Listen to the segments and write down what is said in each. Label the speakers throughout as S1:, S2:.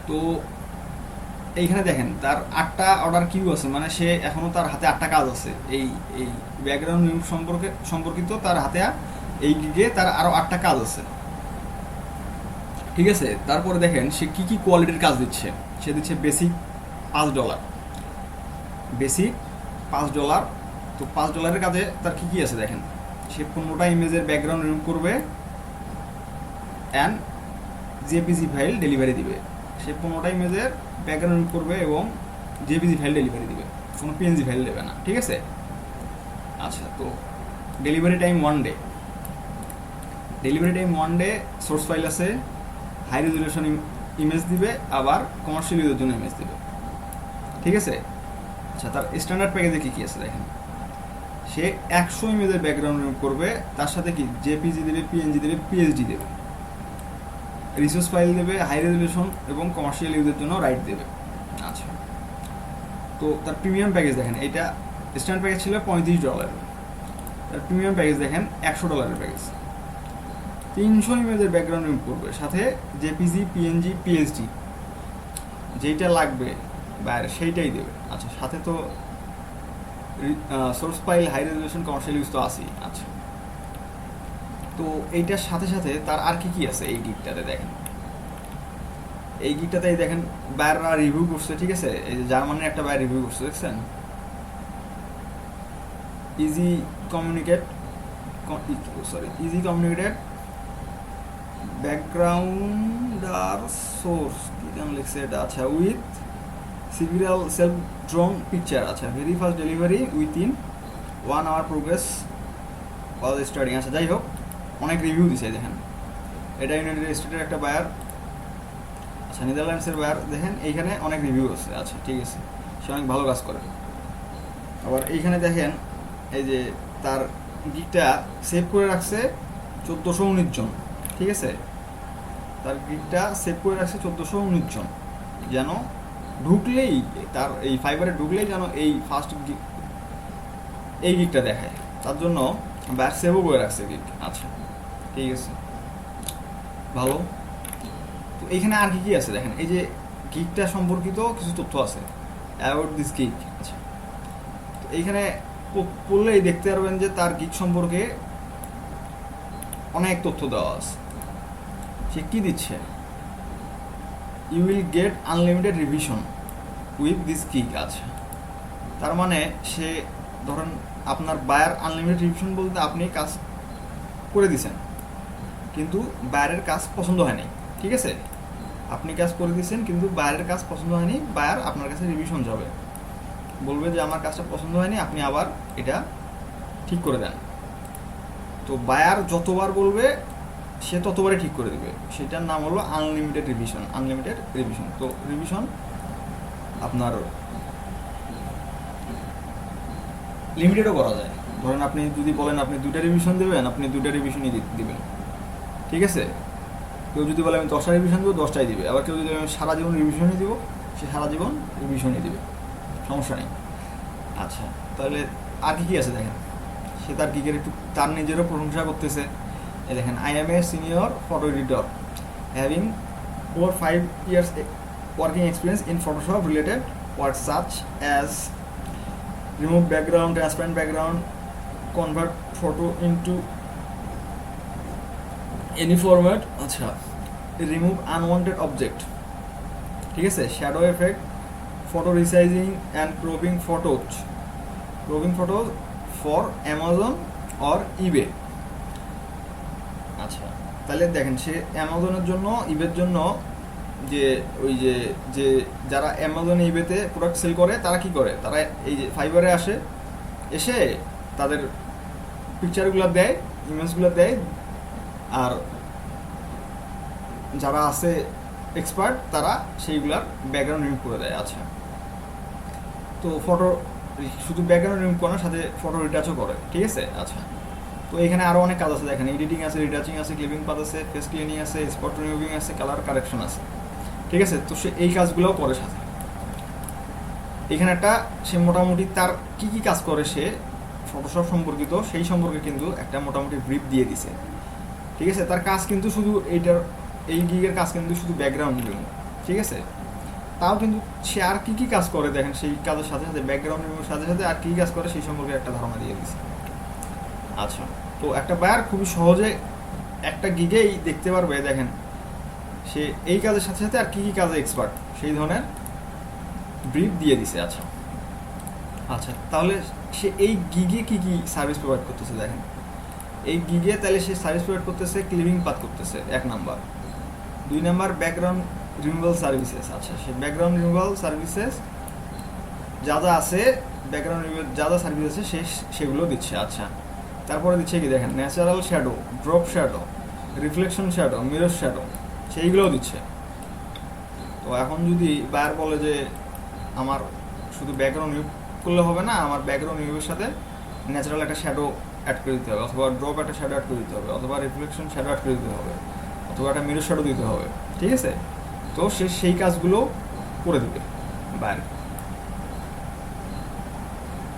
S1: তো এইখানে দেখেন তার 8টা অর্ডার কিউ আছে, মানে সে এখনো তার হাতে 8টা কাজ আছে। এই এই ব্যাকগ্রাউন্ড রিমুভ সম্পর্কিত তার হাতে এই গিগে তার আরো 8টা কাজ আছে, ঠিক আছে। তারপরে দেখেন সে কি কি কোয়ালিটির কাজ দিচ্ছে। সে দিচ্ছে বেসিক $5, বেসিক $5। তো $5 কাজে তার কি কি আছে দেখেন। সে 15টা ইমেজের ব্যাকগ্রাউন্ড রিমুভ করবে অ্যান্ড জেপিজি ফাইল ডেলিভারি দিবে। সে 15টা ইমেজের ব্যাকগ্রাউন্ড রিমুভ করবে এবং জেপিজি ফাইল ডেলিভারি দিবে, কোনো পিএনজি ফাইল দেবে না, ঠিক আছে। আচ্ছা, তো delivery time 1 day. Delivery time 1 day. Source file আছে, হাই রেজলিউশন ইমেজ দিবে, আবার কমার্শিয়াল ইউজের জন্য ইমেজ দিবে, ঠিক আছে। আচ্ছা, তার স্ট্যান্ডার্ড প্যাকেজে কী কী আছে দেখেন। সে 100 ইমেজের ব্যাকগ্রাউন্ড রিমুভ করবে, তার সাথে কি জেপিজি দেবে, পিএনজি দেবে, পিএইচডি দেবে, রিসোর্স ফাইল দেবে, হাই রেজলিউশন এবং কমার্শিয়াল ইউজের জন্য রাইট দেবে। আচ্ছা, তো তার প্রিমিয়াম প্যাকেজ দেখেন। এটা স্ট্যান্ডার্ড প্যাকেজ ছিল $35, তার প্রিমিয়াম প্যাকেজ দেখেন $100 প্যাকেজ। 300 ইমেজের ব্যাকগ্রাউন্ড রিমুভ করবে, সাথে জেপিজি, পিএনজি, পিএইচডি যেইটা লাগবে বাইরে সেইটাই দেবে। আচ্ছা, সাথে তো source file, high resolution, commercial use তো আছেই। আচ্ছা, তো এইটার সাথে সাথে তার আর কি কি আছে এই গিগটাতে দেখেন। এই গিগটাতেই দেখেন বায়াররা রিভিউ করছে, ঠিক আছে। এই যে জার্মানির একটা বায়ার রিভিউ করছে, দেখছেন। ইজি কমিউনিকেট ব্যাকগ্রাউন্ডার সোর্স কি যেন লিখছে এটা। আচ্ছা, with several self drone picture. আচ্ছা, very fast delivery within 1 hour, progress all starting. আচ্ছা, যাই হোক, অনেক রিভিউ দিছে দেখেন। এটা ইউনাইটেড স্টেটের একটা বায়ার। আচ্ছা, নেদারল্যান্ডসের বায়ার দেখেন, এইখানে অনেক রিভিউ আছে। আচ্ছা, ঠিক আছে, সে অনেক ভালো কাজ করে। আবার এইখানে দেখেন এই যে তার গিকটা সেভ করে রাখছে 1419 জন, ঠিক আছে। তার গিকটা সেভ করে রাখছে 1419 জন, যেন ঢুকলেই তার এই ফাইবারে ঢুকলেই যেন এই ফার্স্ট এই গিকটা দেখায়, তার জন্য ব্যাক সেভও করে রাখছে গিক। আচ্ছা, ঠিক আছে, ভালো। তো এইখানে আর কি কি আছে দেখেন। এই যে গিকটা সম্পর্কিত কিছু তথ্য আছে, অ্যাবাউট দিস গিক। আচ্ছা, তো এইখানে পড়লেই দেখতে পারবেন যে তার গিক সম্পর্কে অনেক তথ্য দেওয়া আছে। সে কি দিচ্ছে, you will get unlimited revision with this gig. আচ্ছা, তার মানে সে ধরেন আপনার বায়ার আনলিমিটেড রিভিশন বলতে আপনি কাজ করে দিছেন, কিন্তু বায়ারের কাজ পছন্দ হয়নি, ঠিক আছে। আপনি কাজ করে দিয়েছেন কিন্তু বায়ারের কাজ পছন্দ হয়নি, বায়ার আপনার কাছে রিভিশন যাবে, বলবে যে আমার কাজটা পছন্দ হয়নি, আপনি আবার এটা ঠিক করে দেন। তো বায়ার যতবার বলবে সে ততবারই ঠিক করে দেবে। সেটার নাম হলো আনলিমিটেড রিভিশন। আনলিমিটেড রিভিশন, তো রিভিশন আপনার লিমিটেডও করা যায়। ধরেন আপনি যদি বলেন আপনি 2টা রিভিশন দেবেন, আপনি 2টা রিভিশনই দিবেন, ঠিক আছে। কেউ যদি বলে আমি 10টা রিভিশন দেবো, 10টাই দিবে। আবার কেউ যদি আমি সারা জীবন রিভিশনই দিব, সে সারা জীবন রিভিশনই দিবে, সমস্যা নেই। আচ্ছা, তাহলে আর কি কি আছে দেখেন। সে তার গিগের একটু তার নিজেরও প্রশংসা করতেছে। এই দেখেন, I M A senior photo editor having over 5 years working experience in Photoshop related work such as remove background, transparent background, convert photo into any format। আচ্ছা, remove unwanted object, ঠিক আছে। Shadow effect, photo resizing and cropping photos for Amazon or eBay. আচ্ছা, তাহলে দেখেন সে অ্যামাজনের জন্য, ইবের জন্য যে ওই যে যে যারা অ্যামাজন ইবেতে প্রোডাক্ট সেল করে তারা কি করে, তারা এই যে ফাইবারে আসে, এসে তাদের পিকচারগুলো দেয়, ইমেজগুলো দেয়, আর যারা আছে এক্সপার্ট তারা সেইগুলার ব্যাকগ্রাউন্ড রিমুভ করে দেয়। আচ্ছা, তো ফটো শুধু ব্যাকগ্রাউন্ড রিমুভ করার সাথে ফটো রিটাচও করে, ঠিক আছে। আচ্ছা, তো এখানে আরও অনেক কাজ আছে দেখেন। এডিটিং আছে, রিটাচিং আছে, ক্লিপিং পাথ আছে, ফেস ক্লিনিং আছে, স্পট রিমুভিং আছে, কালার কারেকশন আছে, ঠিক আছে। তো সে এই কাজগুলোও করে সাথে। এখানে একটা সে মোটামুটি তার কি কি কাজ করে সে ফটোশপ সম্পর্কিত সেই সম্পর্কে কিন্তু একটা মোটামুটি ব্রিফ দিয়ে দিছে, ঠিক আছে। তার কাজ কিন্তু শুধু এই গিগের কাজ কিন্তু শুধু ব্যাকগ্রাউন্ড রিমুভ। ঠিক আছে, তাও কিন্তু সে আর কি কাজ করে দেখেন, সেই কাজের সাথে সাথে ব্যাকগ্রাউন্ড রিমুভের সাথে সাথে আর কি কাজ করে সেই সম্পর্কে একটা ধারণা দিয়ে দিচ্ছে। আচ্ছা, তো একটা বায়ার খুবই সহজে একটা গিগেই দেখতে পারবে দেখেন সে এই কাজের সাথে সাথে আর কি কাজে এক্সপার্ট, সেই ধরনের ব্রিফ দিয়ে দিছে। আচ্ছা আচ্ছা, তাহলে সে এই গিগে কি সার্ভিস প্রোভাইড করতেছে দেখেন, এই গিগে তাহলে সে সার্ভিস প্রোভাইড করতেছে, ক্লিপিং পাথ করতেছে 1 number. 2 number background removal services. আচ্ছা, সে ব্যাকগ্রাউন্ড রিমুভাল সার্ভিসেস যা যা আছে, ব্যাকগ্রাউন্ড রিমুভাল যা যা সার্ভিস আছে সেগুলো দিচ্ছে। আচ্ছা, তারপরে দিচ্ছে কি দেখেন, natural shadow, drop shadow, reflection shadow, mirror shadow, সেইগুলোও দিচ্ছে। তো এখন যদি বায়ার বলে যে আমার শুধু ব্যাকগ্রাউন্ড রিমুভ করলে হবে না, আমার ব্যাকগ্রাউন্ড রিমুভের সাথে ন্যাচারাল একটা শ্যাডো অ্যাড করে দিতে হবে, অথবা ড্রপ একটা শ্যাডো অ্যাড করে দিতে হবে, অথবা রিফ্লেকশন শ্যাডো অ্যাড করে দিতে হবে, অথবা একটা মিরর শ্যাডো দিতে হবে, ঠিক আছে, তো সে সেই কাজগুলো করে দেবে বায়ার।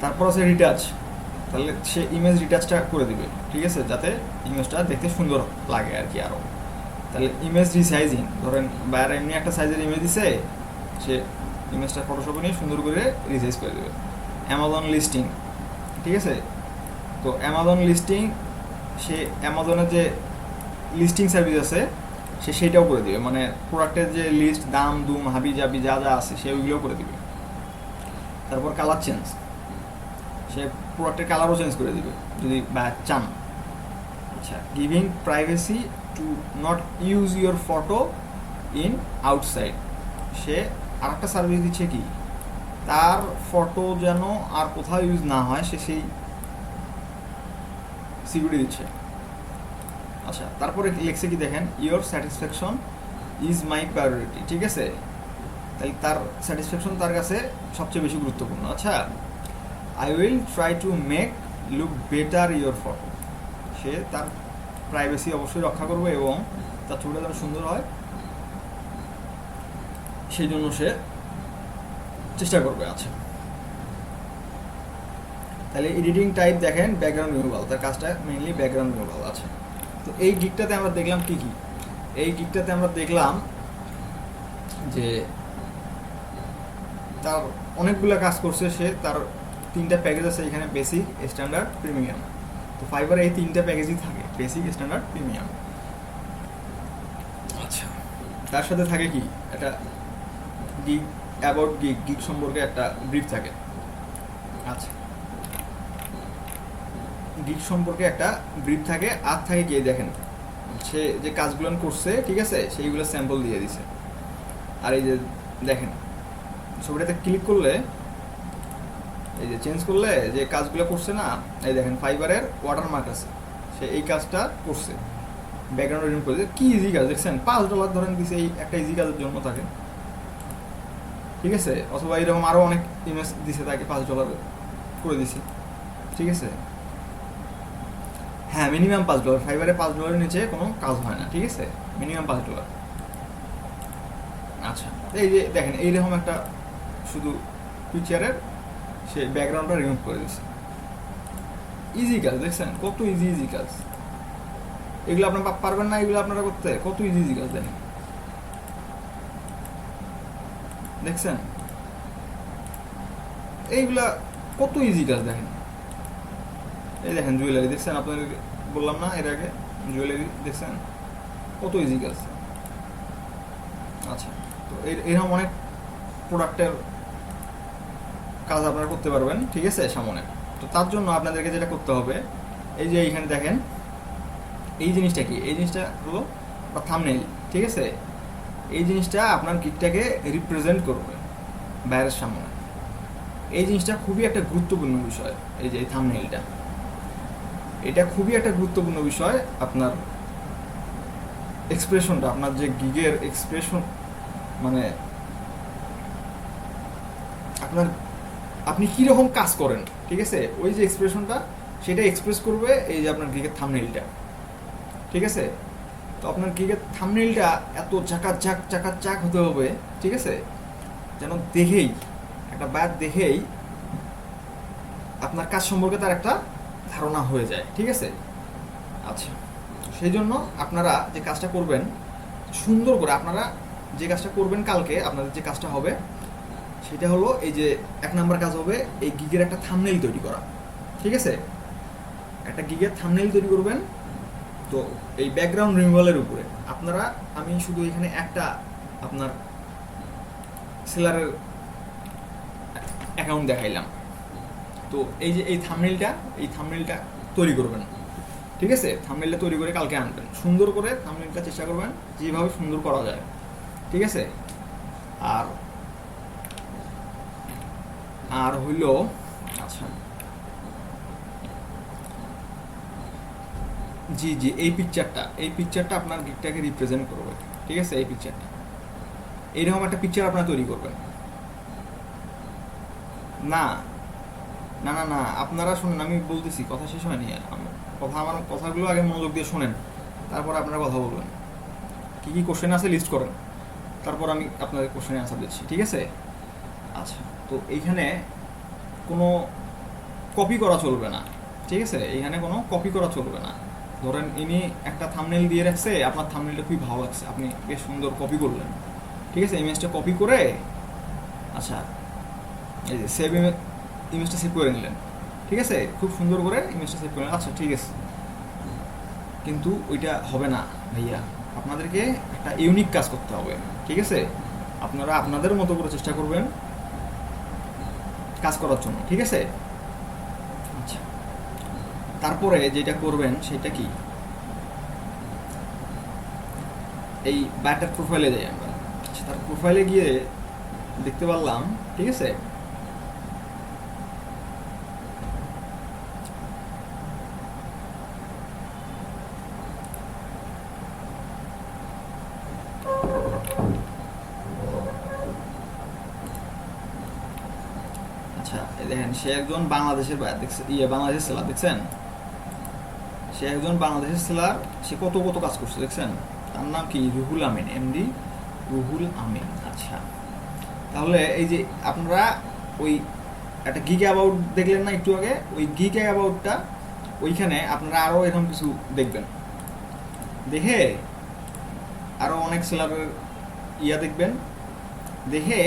S1: তারপর আছে রিটাচ, তাহলে সে ইমেজ রিটাচটা করে দিবে, ঠিক আছে, যাতে ইমেজটা দেখতে সুন্দর লাগে আর কি আরও। তাহলে ইমেজ রিসাইজিং, ধরেন বায়ার এমনি একটা সাইজের ইমেজ দিছে, সে ইমেজটা ফটোশপে নিয়ে সুন্দর করে রিসাইজ করে দেবে। অ্যামাজন লিস্টিং, ঠিক আছে, তো অ্যামাজন লিস্টিং, সে অ্যামাজনের যে লিস্টিং সার্ভিস আছে সে সেইটাও করে দিবে, মানে প্রোডাক্টের যে লিস্ট, দাম দুম হাবি জাবি যা যা আছে সে ওইগুলোও করে দিবে। তারপর কালার চেঞ্জ, সে প্রোডাক্টের কালারও চেঞ্জ করে দিবে যদি চান। আচ্ছা, giving privacy to not use your photo in outside, সে আর একটা সার্ভিস দিচ্ছে কি, তার ফটো যেন আর কোথাও ইউজ না হয়, সে সেই সিকিউরিটি দিচ্ছে। আচ্ছা, তারপরে লিখছে কি দেখেন, your satisfaction is my priority, ঠিক আছে, তাই তার স্যাটিসফ্যাকশন তার কাছে সবচেয়ে বেশি গুরুত্বপূর্ণ। আচ্ছা, I will try to make look better your photo, সে তার প্রাইভেসি অবশ্যই রক্ষা করবে এবং তার ছবিটা যেন সুন্দর হয় সেই জন্য সে চেষ্টা করবে। আচ্ছা, তাহলে এডিটিং টাইপ দেখেন ব্যাকগ্রাউন্ড রিমুভাল, তার কাজটা মেইনলি ব্যাকগ্রাউন্ড রিমুভাল। আচ্ছা, তো এই গিগটাতে আমরা দেখলাম কি এই গিগটাতে আমরা দেখলাম যে তার অনেকগুলো কাজ করছে সে, তার 3টা প্যাকেজ আছে এখানে, বেসিক, স্ট্যান্ডার্ড, প্রিমিয়াম। তো ফাইবারে এই 3টা প্যাকেজই থাকে, বেসিক, স্ট্যান্ডার্ড, প্রিমিয়াম। আচ্ছা, তার সাথে থাকে কি একটা গিগ, অ্যাবাউট গিগ সম্পর্কে একটা ব্রিফ থাকে। আচ্ছা, গিগ সম্পর্কে একটা ব্রিফ থাকে, আর থাকে কি দেখেন, সে যে কাজগুলো করছে, ঠিক আছে, সেইগুলো স্যাম্পল দিয়ে দিছে। আর এই যে দেখেন ছবিটাতে ক্লিক করলে, এই যে চেঞ্জ করলে যে কাজগুলো করছে না, এই দেখেন ফাইবারের ওয়াটারমার্ক আছে, সে এই কাজটা করছে, ব্যাকগ্রাউন্ড রিমুভ করে কি ইজি কাজ দেখছেন, $5 ধরেন দিছে এই একটা ইজি কাজের জন্য তাকে, ঠিক আছে, অথবা এরকম আরও অনেক ইমেজ দিছে তাকে $5 করে দিছে, ঠিক আছে। হ্যাঁ, মিনিমাম $5, ফাইবারে $5 নিচে কোনো কাজ হয় না, ঠিক আছে, মিনিমাম $5। আচ্ছা, এই যে দেখেন এইরকম একটা শুধু পিকচারের সে ব্যাকগ্রাউন্ডটা রিমুভ করে দিচ্ছে, ইজি কাজ দেখছেন, কত ইজি কাজ, এগুলো আপনার পারবেন না, এগুলো আপনারা করতে, কত ইজি কাজ দেখেন, দেখছেন এইগুলা কত ইজি কাজ দেখেন। এই দেখেন জুয়েলারি দেখছেন, আপনাদের বললাম না এর আগে, জুয়েলারি দেখছেন কত ইজি কাজ। আচ্ছা, তো এরকম অনেক প্রোডাক্টের কাজ আপনারা করতে পারবেন, ঠিক আছে, সামনে। তো তার জন্য আপনাদেরকে যেটা করতে হবে, এই যে এইখানে দেখেন এই জিনিসটা কি, এই জিনিসটা হলো থাম্বনেইল, ঠিক আছে, এই জিনিসটা আপনার গিগটাকে রিপ্রেজেন্ট করবে বাইরের সামনে, এই জিনিসটা খুবই একটা গুরুত্বপূর্ণ বিষয়। এই যে এই থাম্বনেইলটা, এটা খুবই একটা গুরুত্বপূর্ণ বিষয়, আপনার এক্সপ্রেশনটা, আপনার যে গিগের এক্সপ্রেশন, মানে আপনার আপনি কীরকম কাজ করেন, ঠিক আছে, ওই যে এক্সপ্রেশনটা সেটা এক্সপ্রেস করবে এই যে আপনার গিগের থাম্বনেইলটা, ঠিক আছে। তো আপনার গিগের থাম্বনেইলটা এত চাকাচাক হতে হবে, ঠিক আছে, যেন দেখেই একটা বায়ার দেখেই আপনার কাজ সম্পর্কে তার একটা ধারণা হয়ে যায়, ঠিক আছে। আচ্ছা, সেই জন্য আপনারা যে কাজটা করবেন সুন্দর করে, আপনারা যে কাজটা করবেন কালকে, আপনাদের যে কাজটা হবে সেটা হলো এই যে 1 নাম্বার কাজ হবে এই গিগের একটা থাম্বনেইল তৈরি করা। ঠিক আছে, একটা গিগের থাম্বনেইল তৈরি করবেন। তো এই ব্যাকগ্রাউন্ড রিমুভালের উপরে আপনারা, আমি শুধু এখানে একটা আপনার সেলারের অ্যাকাউন্ট দেখাইলাম। তো এই যে এই থাম্বনেইলটা তৈরি করবেন। ঠিক আছে, থাম্বনেইলটা তৈরি করে কালকে আনবেন, সুন্দর করে থাম্বনেইলটা চেষ্টা করবেন যেভাবে সুন্দর করা যায়। ঠিক আছে, আর আর হইল আচ্ছা জি জি এই পিকচারটা আপনার গিকটাকে রিপ্রেজেন্ট করবে। ঠিক আছে, এই পিকচারটা, এইরকম একটা পিকচার আপনারা তৈরি করবেন। না না না না আপনারা শুনুন, আমি বলতেছি, কথা শেষ হয়নি। আমার কথাগুলো আগে মনোযোগ দিয়ে শোনেন, তারপর আপনারা কথা বলবেন। কী কী কোশ্চেন আছে লিস্ট করেন, তারপর আমি আপনাদের কোশ্চেনে আনসার দিচ্ছি। ঠিক আছে, আচ্ছা তো এইখানে কোনো কপি করা চলবে না। ঠিক আছে, এইখানে কোনো কপি করা চলবে না। ধরেন ইনি একটা থাম্বনেইল দিয়ে রাখছে, আপনার থাম্বনেইলটা খুবই ভালো লাগছে, আপনি বেশ সুন্দর কপি করলেন। ঠিক আছে, ইমেজটা কপি করে আচ্ছা এই যে ইমেজটা সেভ করে নিলেন। ঠিক আছে, খুব সুন্দর করে ইমেজটা সেভ করে নিলেন। আচ্ছা ঠিক আছে, কিন্তু ওইটা হবে না ভাইয়া, আপনাদেরকে একটা ইউনিক কাজ করতে হবে। ঠিক আছে, আপনারা আপনাদের মতো করে চেষ্টা করবেন কাজ করার জন্য। ঠিক আছে, আচ্ছা তারপরে যেটা করবেন সেটা কি, এই ব্যাটার প্রোফাইলে যাই আমরা। আচ্ছা, তার প্রোফাইলে গিয়ে দেখতে পারলাম, ঠিক আছে, আচ্ছা দেখেন সে একজন বাংলাদেশের দেখছেন, বাংলাদেশের সেলার দেখছেন, সে একজন বাংলাদেশের সেলার, সে কত কত কাজ করছে দেখছেন। তার নাম কি, রুহুল আমিন, এমডি রুহুল আমিন। আচ্ছা, তাহলে এই যে আপনারা ওই একটা গিগ অ্যাবাউট দেখলেন না একটু আগে, ওই গিগ অ্যাবাউটটা ওইখানে আপনারা আরও এরকম কিছু দেখবেন, দেখে আরও অনেক সেলারের দেখবেন, দেখে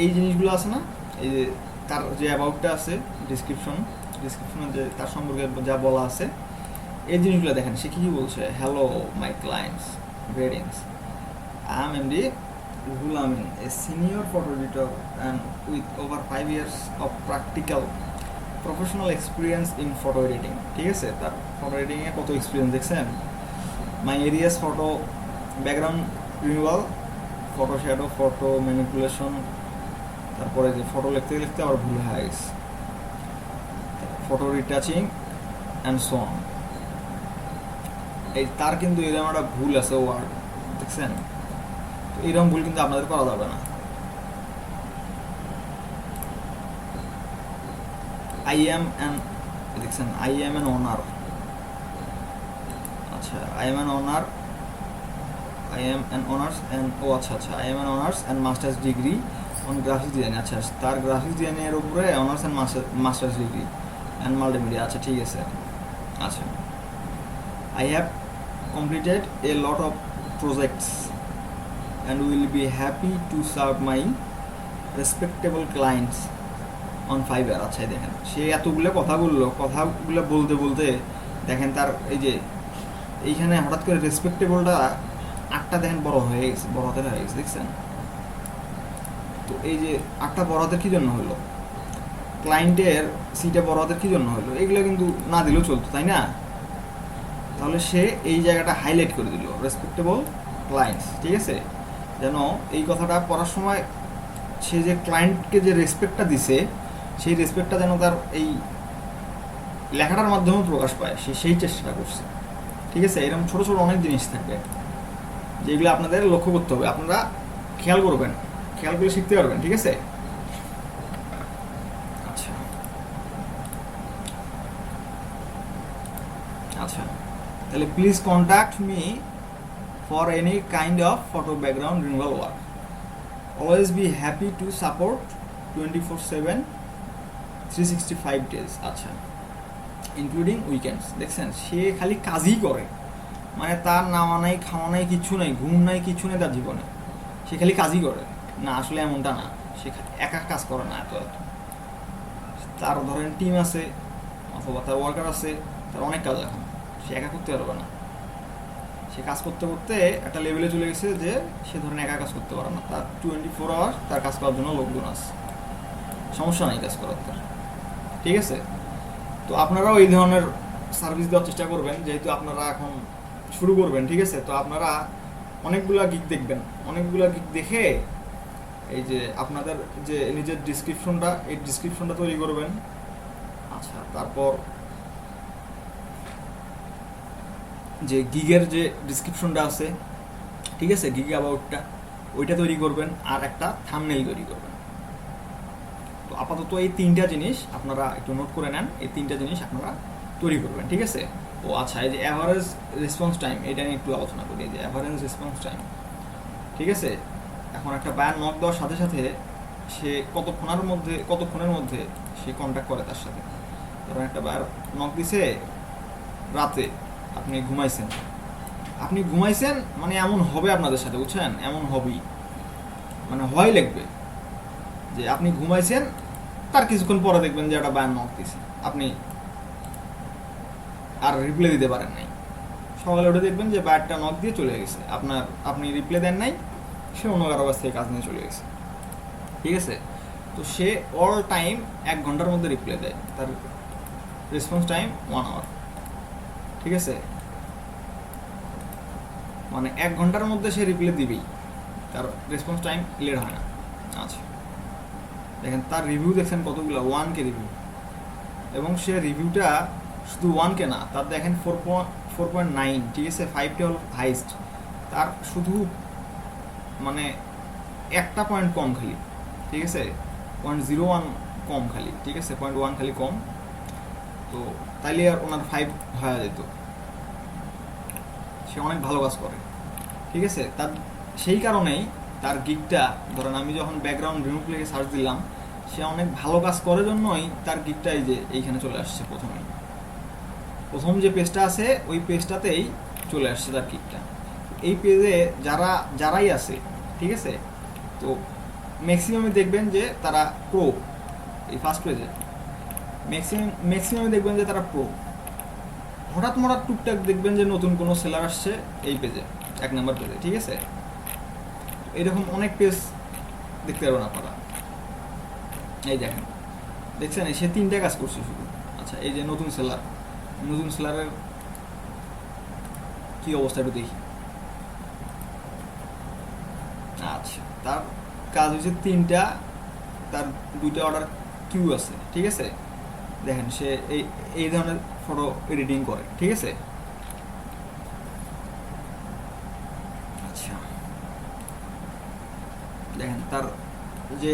S1: এই জিনিসগুলো আছে না, এই যে তার যে অ্যাবাউটটা আছে, ডিসক্রিপশনে যে তার সম্পর্কে যা বলা আছে, এই জিনিসগুলো দেখেন সে কী বলছে। Hello my clients, greetings, I am MD Ruhul Amin, a senior photo editor and with over 5 years of practical professional experience in photo editing. ঠিক আছে, তার ফটো এডিটিংয়ে কত এক্সপিরিয়েন্স দেখছেন। My areas photo background removal, photo shadow, photo manipulation, তারপরে যে photo লিখতে লিখতে আবার ভুল হয়ে গেছে, photo retouching and so on. এই তার কিন্তু এরকম একটা ভুল আছে ওয়ার্ড দেখছেন, তো এইরকম ভুল কিন্তু আপনাদের করা যাবে না। আই এম অ্যান দেখছেন, আই এম অ্যান অনার। আচ্ছা, I am an honour, I am an honours and আচ্ছা I am an honours and masters degree on graphics design. আচ্ছা, তার গ্রাফিক্স ডিজাইনের উপরে honours and masters degree and multimedia. আচ্ছা ঠিক আছে, আচ্ছা I have completed a lot of projects and will be happy to serve my respectable clients on Fiverr. আচ্ছা দেখেন সে এতগুলো কথা বললো, কথাগুলো বলতে বলতে দেখেন তার এই যে এইখানে হঠাৎ করে রেসপেক্টেবলটা 8টা দেখেন বড় হয়ে গেছে, বড় হাতের হয়ে গেছে দেখছেন। তো এই যে 8টা বড় হাতের কী জন্য হলো, ক্লায়েন্টের সিটা বড় হাতের কী জন্য হলো, এগুলো কিন্তু না দিলেও চলতো, তাই না। তাহলে সে এই জায়গাটা হাইলাইট করে দিল, রেসপেক্টেবল ক্লায়েন্টস। ঠিক আছে, যেন এই কথাটা পড়ার সময় সে যে ক্লায়েন্টকে যে রেসপেক্টটা দিছে, সেই রেসপেক্টটা যেন তার এই লেখাটার মাধ্যমেও প্রকাশ পায়, সে সেই চেষ্টাটা করছে। ঠিক আছে, এরকম ছোটো ছোটো অনেক জিনিস থাকবে যেগুলো আপনাদের লক্ষ্য করতে হবে, আপনারা খেয়াল করবেন, খেয়াল করে শিখতে পারবেন। ঠিক আছে, আচ্ছা আচ্ছা তাহলে please contact me for any kind of photo background removal work, always be happy to support 24/7 365 days। আচ্ছা, ইনক্লুডিং উইকেন্ডস। দেখছেন সে খালি কাজই করে, মানে তার নাওয়া নাই, খাওয়া নাই, কিচ্ছু নাই, ঘুম নাই, কিচ্ছু নেই তার জীবনে। সে খালি কাজই করে না, আসলে এমনটা না, সে একা কাজ করে না এত এত। তার ধরেন টিম আছে অথবা তার ওয়ার্কার আছে, তার অনেক কাজ, এখন সে একা করতে পারবে না। সে কাজ করতে করতে একটা লেভেলে চলে গেছে যে সে ধরেন একা কাজ করতে পারে না, তার 24 আওয়ার তার কাজ করার জন্য লোকজন আছে, সমস্যা নাই কাজ করার তার, ঠিক আছে। তো আপনারাও এই ধরনের সার্ভিস দেওয়ার চেষ্টা করবেন, যেহেতু আপনারা এখন শুরু করবেন, ঠিক আছে। তো আপনারা অনেকগুলা গিগ দেখবেন, অনেকগুলা গিগ দেখে এই যে আপনাদের যে নিজের ডিসক্রিপশনটা, এই ডিসক্রিপশনটা তৈরি করবেন। আচ্ছা, তারপর যে গিগের যে ডিসক্রিপশনটা আছে, ঠিক আছে, গিগ অ্যাবাউটটা, ওইটা তৈরি করবেন, আর একটা থাম্বনেল তৈরি করবেন। তো আপাতত এই তিনটা জিনিস আপনারা একটু নোট করে নেন, এই তিনটা জিনিস আপনারা তৈরি করবেন, ঠিক আছে। ও আচ্ছা, এই যে অ্যাভারেজ রেসপন্স টাইম, এটা নিয়ে একটু আলোচনা করি। এই যে অ্যাভারেজ রেসপন্স টাইম, ঠিক আছে। এখন একটা বায়ার নক দেওয়ার সাথে সাথে সে কতক্ষণের মধ্যে সে কন্ট্যাক্ট করে তার সাথে। ধরুন একটা বায়ার নক দিছে রাতে, আপনি ঘুমাইছেন মানে এমন হবে আপনাদের সাথে, বুঝছেন, এমন হবেই, মানে হয় লাগবে যে আপনি ঘুমাইছেন, তার কিছুক্ষণ পরে দেখবেন যে একটা বায়ার নক দিছে, আপনি আর রিপ্লাই দিতে পারেন নাই। সকালে উঠে দেখবেন যে বায়ারটা নক দিয়ে চলে গেছে, আপনি রিপ্লাই দেন নাই, সে অন্য কারো কাছ থেকে কাজ নিয়ে চলে গেছে, ঠিক আছে। তো সে অল টাইম 1 ঘন্টার মধ্যে রিপ্লাই দেয়, তার রেসপন্স টাইম 1 আওয়ার, ঠিক আছে। মানে 1 ঘন্টার মধ্যে সে রিপ্লাই দিবেই, তার রেসপন্স টাইম লেট হয় না। আচ্ছা, দেখেন তার রিভিউ দেখছেন কতগুলো, 1K রিভিউ, এবং সে রিভিউটা শুধু 1K না, তার দেখেন 4.9, ঠিক আছে, 5টা হল হাইস্ট, তার শুধু মানে একটা পয়েন্ট কম খালি, ঠিক আছে, 0.01 কম খালি, ঠিক আছে, 0.1 খালি কম। তো তাইলে আর ওনার 5 হয়ে যেত। সে অনেক ভালো কাজ করে, ঠিক আছে। তার সেই কারণেই তার গিগটা, ধরেন আমি যখন ব্যাকগ্রাউন্ড রিমুভ লিখে সার্চ দিলাম, সে অনেক ভালো কাজ করার জন্যই তার গিগটা এই যে এইখানে চলে আসছে। প্রথম যে পেজটা আছে ওই পেজটাতেই চলে আসছে তার গিগটা। এই পেজে যারাই আছে, ঠিক আছে, তো ম্যাক্সিমামে দেখবেন যে তারা প্রো। এই ফার্স্ট পেজে ম্যাক্সিমামে দেখবেন যে তারা প্রো। হঠাৎ টুকটাক দেখবেন যে নতুন কোনো সেলার আসছে এই পেজে, 1 নাম্বার পেজে, ঠিক আছে। এরকম অনেক পেজ দেখতে পারবেন আপনারা। এই দেখছেন সে 3টা কাজ করছে শুধু। আচ্ছা, এই যে নতুন সেলারের কি অবস্থা একটু দেখি। আচ্ছা, তার কাজ হচ্ছে 3টা, তার 2টা অর্ডার কিউ আছে, ঠিক আছে। দেখেন সে এই ধরনের ফটো এডিটিং করে, ঠিক আছে। আচ্ছা, দেখেন তার যে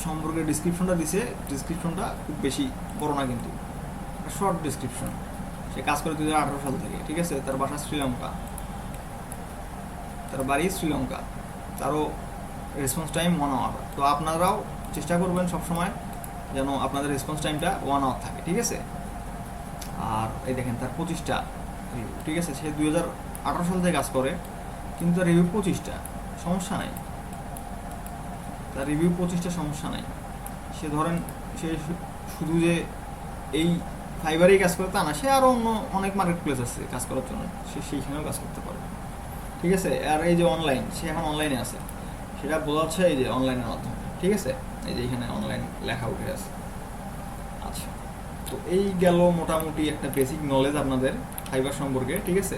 S1: সম্পর্কে ডিসক্রিপশনটা দিছে, ডিসক্রিপশনটা খুব বেশি বড় না, কিন্তু শর্ট ডিসক্রিপশন। সে কাজ করে 2018 সাল থেকে, ঠিক আছে। তার বাসা শ্রীলঙ্কা, তার বাড়ি শ্রীলঙ্কা, তারও রেসপন্স টাইম 1 আওয়ার। তো আপনারাও চেষ্টা করবেন সবসময় যেন আপনাদের রেসপন্স টাইমটা 1 আওয়ার থাকে, ঠিক আছে। আর এই দেখেন তার 25টা রিভিউ, ঠিক আছে। সে 2018 সাল থেকে কাজ করে, কিন্তু তার রিভিউ 25টা, সমস্যা নাই, তার রিভিউ 25টা, সমস্যা নাই। সে ধরেন সে শুধু যে এই ফাইবারেই কাজ করে তা না, সে আরও অন্য অনেক মার্কেট প্লেস আছে কাজ করার জন্য, সে সেইখানেও কাজ করতে পারে, ঠিক আছে। আর এই যে অনলাইন, সে এখন অনলাইনে আছে, সেটা বোঝাচ্ছে এই যে অনলাইনের মাধ্যমে, ঠিক আছে। এই যে এখানে অনলাইন লেখা উঠে আছে। আচ্ছা, তো এই গেল মোটামুটি একটা বেসিক নলেজ আপনাদের ফাইবার সম্পর্কে, ঠিক আছে।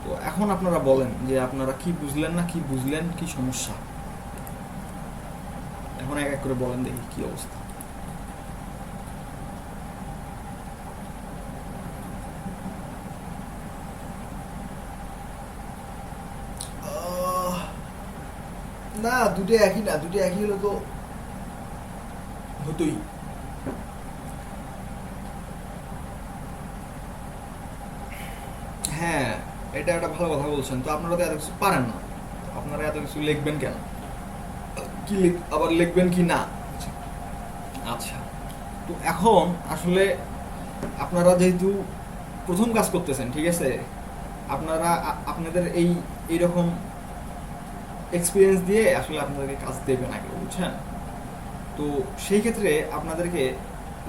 S1: তো এখন আপনারা বলেন যে আপনারা কি বুঝলেন না, কি বুঝলেন, কি সমস্যা, এখন এক এক করে বলেন দেখি কি অবস্থা।
S2: না, দুটো একই না, দুটো একই হলে তো হতোই।
S1: হ্যাঁ, এটা একটা ভালো কথা বলছেন। তো আপনারা তো এত কিছু পারেন না, আপনারা এত কিছু লিখবেন কেন, কি আবার লিখবেন কি না। আচ্ছা, তো এখন আসলে আপনারা যেহেতু প্রথম কাজ করতেছেন, ঠিক আছে, আপনারা আপনাদের এইরকম এক্সপিরিয়েন্স দিয়ে আসলে আপনাদেরকে কাজ দেবে না কেউ, বুঝছেন? তো সেই ক্ষেত্রে আপনাদেরকে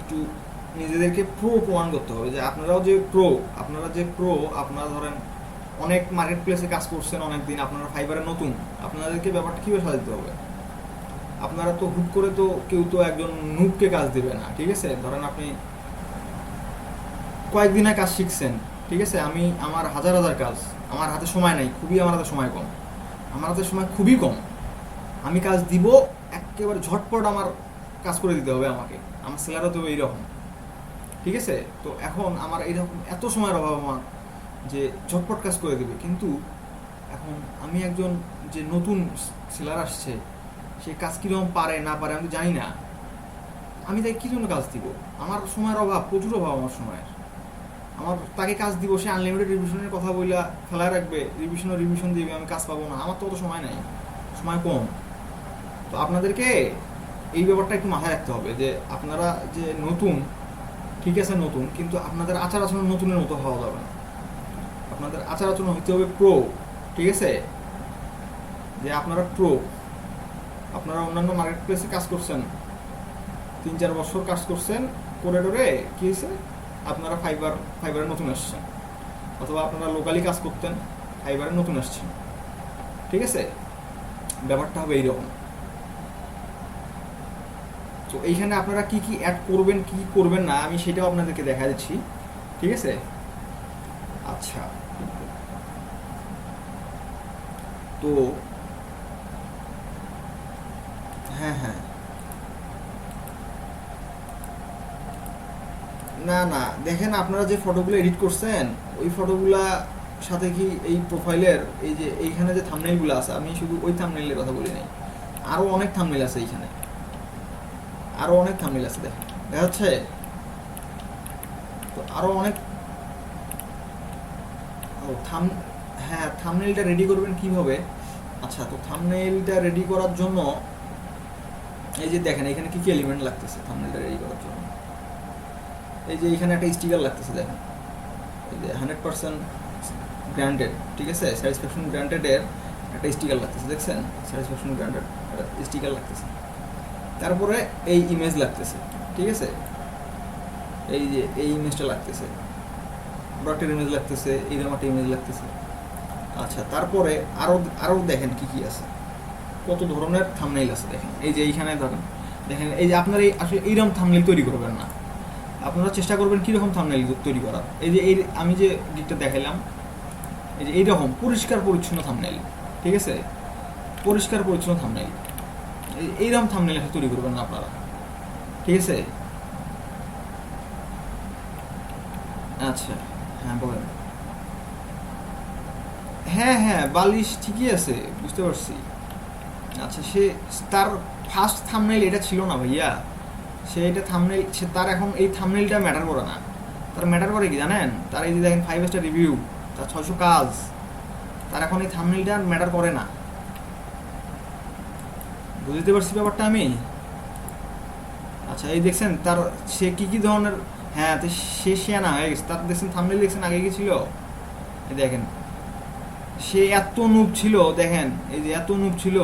S1: একটু নিজেদেরকে প্রো প্রমাণ করতে হবে যে আপনারা যে প্রো, আপনারা ধরেন অনেক মার্কেট প্লেসে কাজ করছেন অনেক দিন, আপনারা ফাইবারে নতুন, আপনাদেরকে ব্যাপারটা কীভাবে সাজাতে হবে? আপনারা তো হুট করে তো কেউ তো একজন নুবকে কাজ দেবে না, ঠিক আছে? ধরেন আপনি কয়েকদিনে কাজ শিখছেন, ঠিক আছে, আমার হাজার হাজার কাজ, আমার হাতে সময় নাই, আমার হাতে সময় কম, আমার হাতে সময় খুবই কম, আমি কাজ দিব একেবারে ঝটপট, আমার কাজ করে দিতে হবে আমাকে, আমার সেলার হতে হবে এইরকম, ঠিক আছে? তো এখন আমার এইরকম এত সময়ের অভাব আমার যে ঝটপট কাজ করে দেবে, কিন্তু এখন আমি একজন যে নতুন সেলার আসছে, সে কাজ কীরকম পারে না পারে আমি জানি না, আমি তাই কী জন্য কাজ দিব? আমার সময়ের অভাব, প্রচুর অভাব আমার সময়ের, আমার তাকে কাজ দিব, সে আনলিমিটেড রিভিশনের কথা বইলা ফেলায় রাখবে, রিভিশন দিবে, আমি কাজ পাবো না, আমার তো অত সময় নাই, সময় কম। তো আপনাদেরকে এই ব্যাপারটা একটু মাথায় রাখতে হবে যে আপনারা যে নতুন, ঠিক আছে নতুন, কিন্তু আপনাদের আচার আচরণ নতুনের মতো হওয়া যাবে না, আপনাদের আচার আচরণ হতে হবে প্রো, ঠিক আছে? যে আপনারা প্রো, আপনারা অন্যান্য মার্কেট প্লেসে কাজ করছেন, 3-4 বছর কাজ করছেন, করিডোরে কি হয়েছে, আপনারা ফাইবারে নতুন আসছেন, অথবা আপনারা লোকালি কাজ করতেন, ফাইবারে নতুন আসছেন, ঠিক আছে? ব্যাপারটা হবে এইরকম। তো এইখানে আপনারা কি কি অ্যাড করবেন, কি করবেন না, আমি সেটাও আপনাদেরকে দেখা দিচ্ছি, ঠিক আছে? আচ্ছা, তো হ্যাঁ, না দেখেন, আপনারা যে ফটোগুলো এডিট করছেন ওই ফটোগুলা সাথে কি এই প্রোফাইলের এই যে এইখানে যে থাম্বনেইলগুলো আছে, আমি শুধু ওই থাম্বনেইলের কথা বলি নাই, আরও অনেক থাম্বনেইল আছে এইখানে, আরও অনেক থাম্বনেইল আছে, দেখা যাচ্ছে? তো আরও অনেক থাম্বনেইলটা রেডি করবেন কিভাবে? আচ্ছা, তো থাম্বনেইলটা রেডি করার জন্য এই যে দেখেন এখানে কি কি এলিমেন্ট লাগতেছে থাম্বনেইলটা রেডি করার জন্য। এই যে এখানে একটা স্টিকার লাগতেছে, দেখেন এই যে 100% গ্রান্টেড, ঠিক আছে, স্যাটিসফ্যাকশন গ্রান্টেডের একটা স্টিকার লাগতেছে, দেখছেন? স্যাটিসফ্যাকশন গ্রান্টেড একটা স্টিকার লাগতেছে। তারপরে এই ইমেজ লাগতেছে, ঠিক আছে, এই যে এই ইমেজটা লাগতেছে, প্রোডাক্টের ইমেজ লাগতেছে, এইরকম একটা ইমেজ লাগতেছে। আচ্ছা, তারপরে আরও দেখেন কি কি আছে, কত ধরনের থাম্বনেইল আছে দেখেন। এই যে এইখানে ধরেন, দেখেন এই যে আপনার এই আসলে এইরকম থাম্বনেইল তৈরি করবেন না, আপনারা চেষ্টা করবেন কীরকম থাম্বনেইল তৈরি করার। এই যে আমি যে দিকটা দেখাইলাম, এই যে এইরকম পরিষ্কার পরিচ্ছন্ন থাম্বনেইল, ঠিক আছে, পরিষ্কার পরিচ্ছন্ন থাম্বনেইল, এইরকম থাম্বনেইল তৈরি করবেন না আপনারা, ঠিক আছে? আচ্ছা, হ্যাঁ বলেন। হ্যাঁ, বালিশ ঠিকই আছে, বুঝতে পারছি। আচ্ছা, তার ফার্স্ট থাম্বনেইল এটা ছিল না ভাইয়া, তার এখন এই থাম্বনেইলটা ম্যাটার করে না, তার ম্যাটার করে কি জানেন? তার এই যে দেখেন 5 স্টার রিভিউ, তার 600 কাজ, তার এখন এই থাম্বনেইলটা ম্যাটার করে না, বুঝতে পারছি ব্যাপারটা আমি। আচ্ছা, এই দেখছেন সে কি ধরনের, হ্যাঁ, তো সে শিয়ানা হয়ে গেছে, তার দেখছেন থাম্বনেইল দেখছেন আগে কি ছিল, এই দেখেন সে এত নুব ছিল, দেখেন এই যে এত নুব ছিল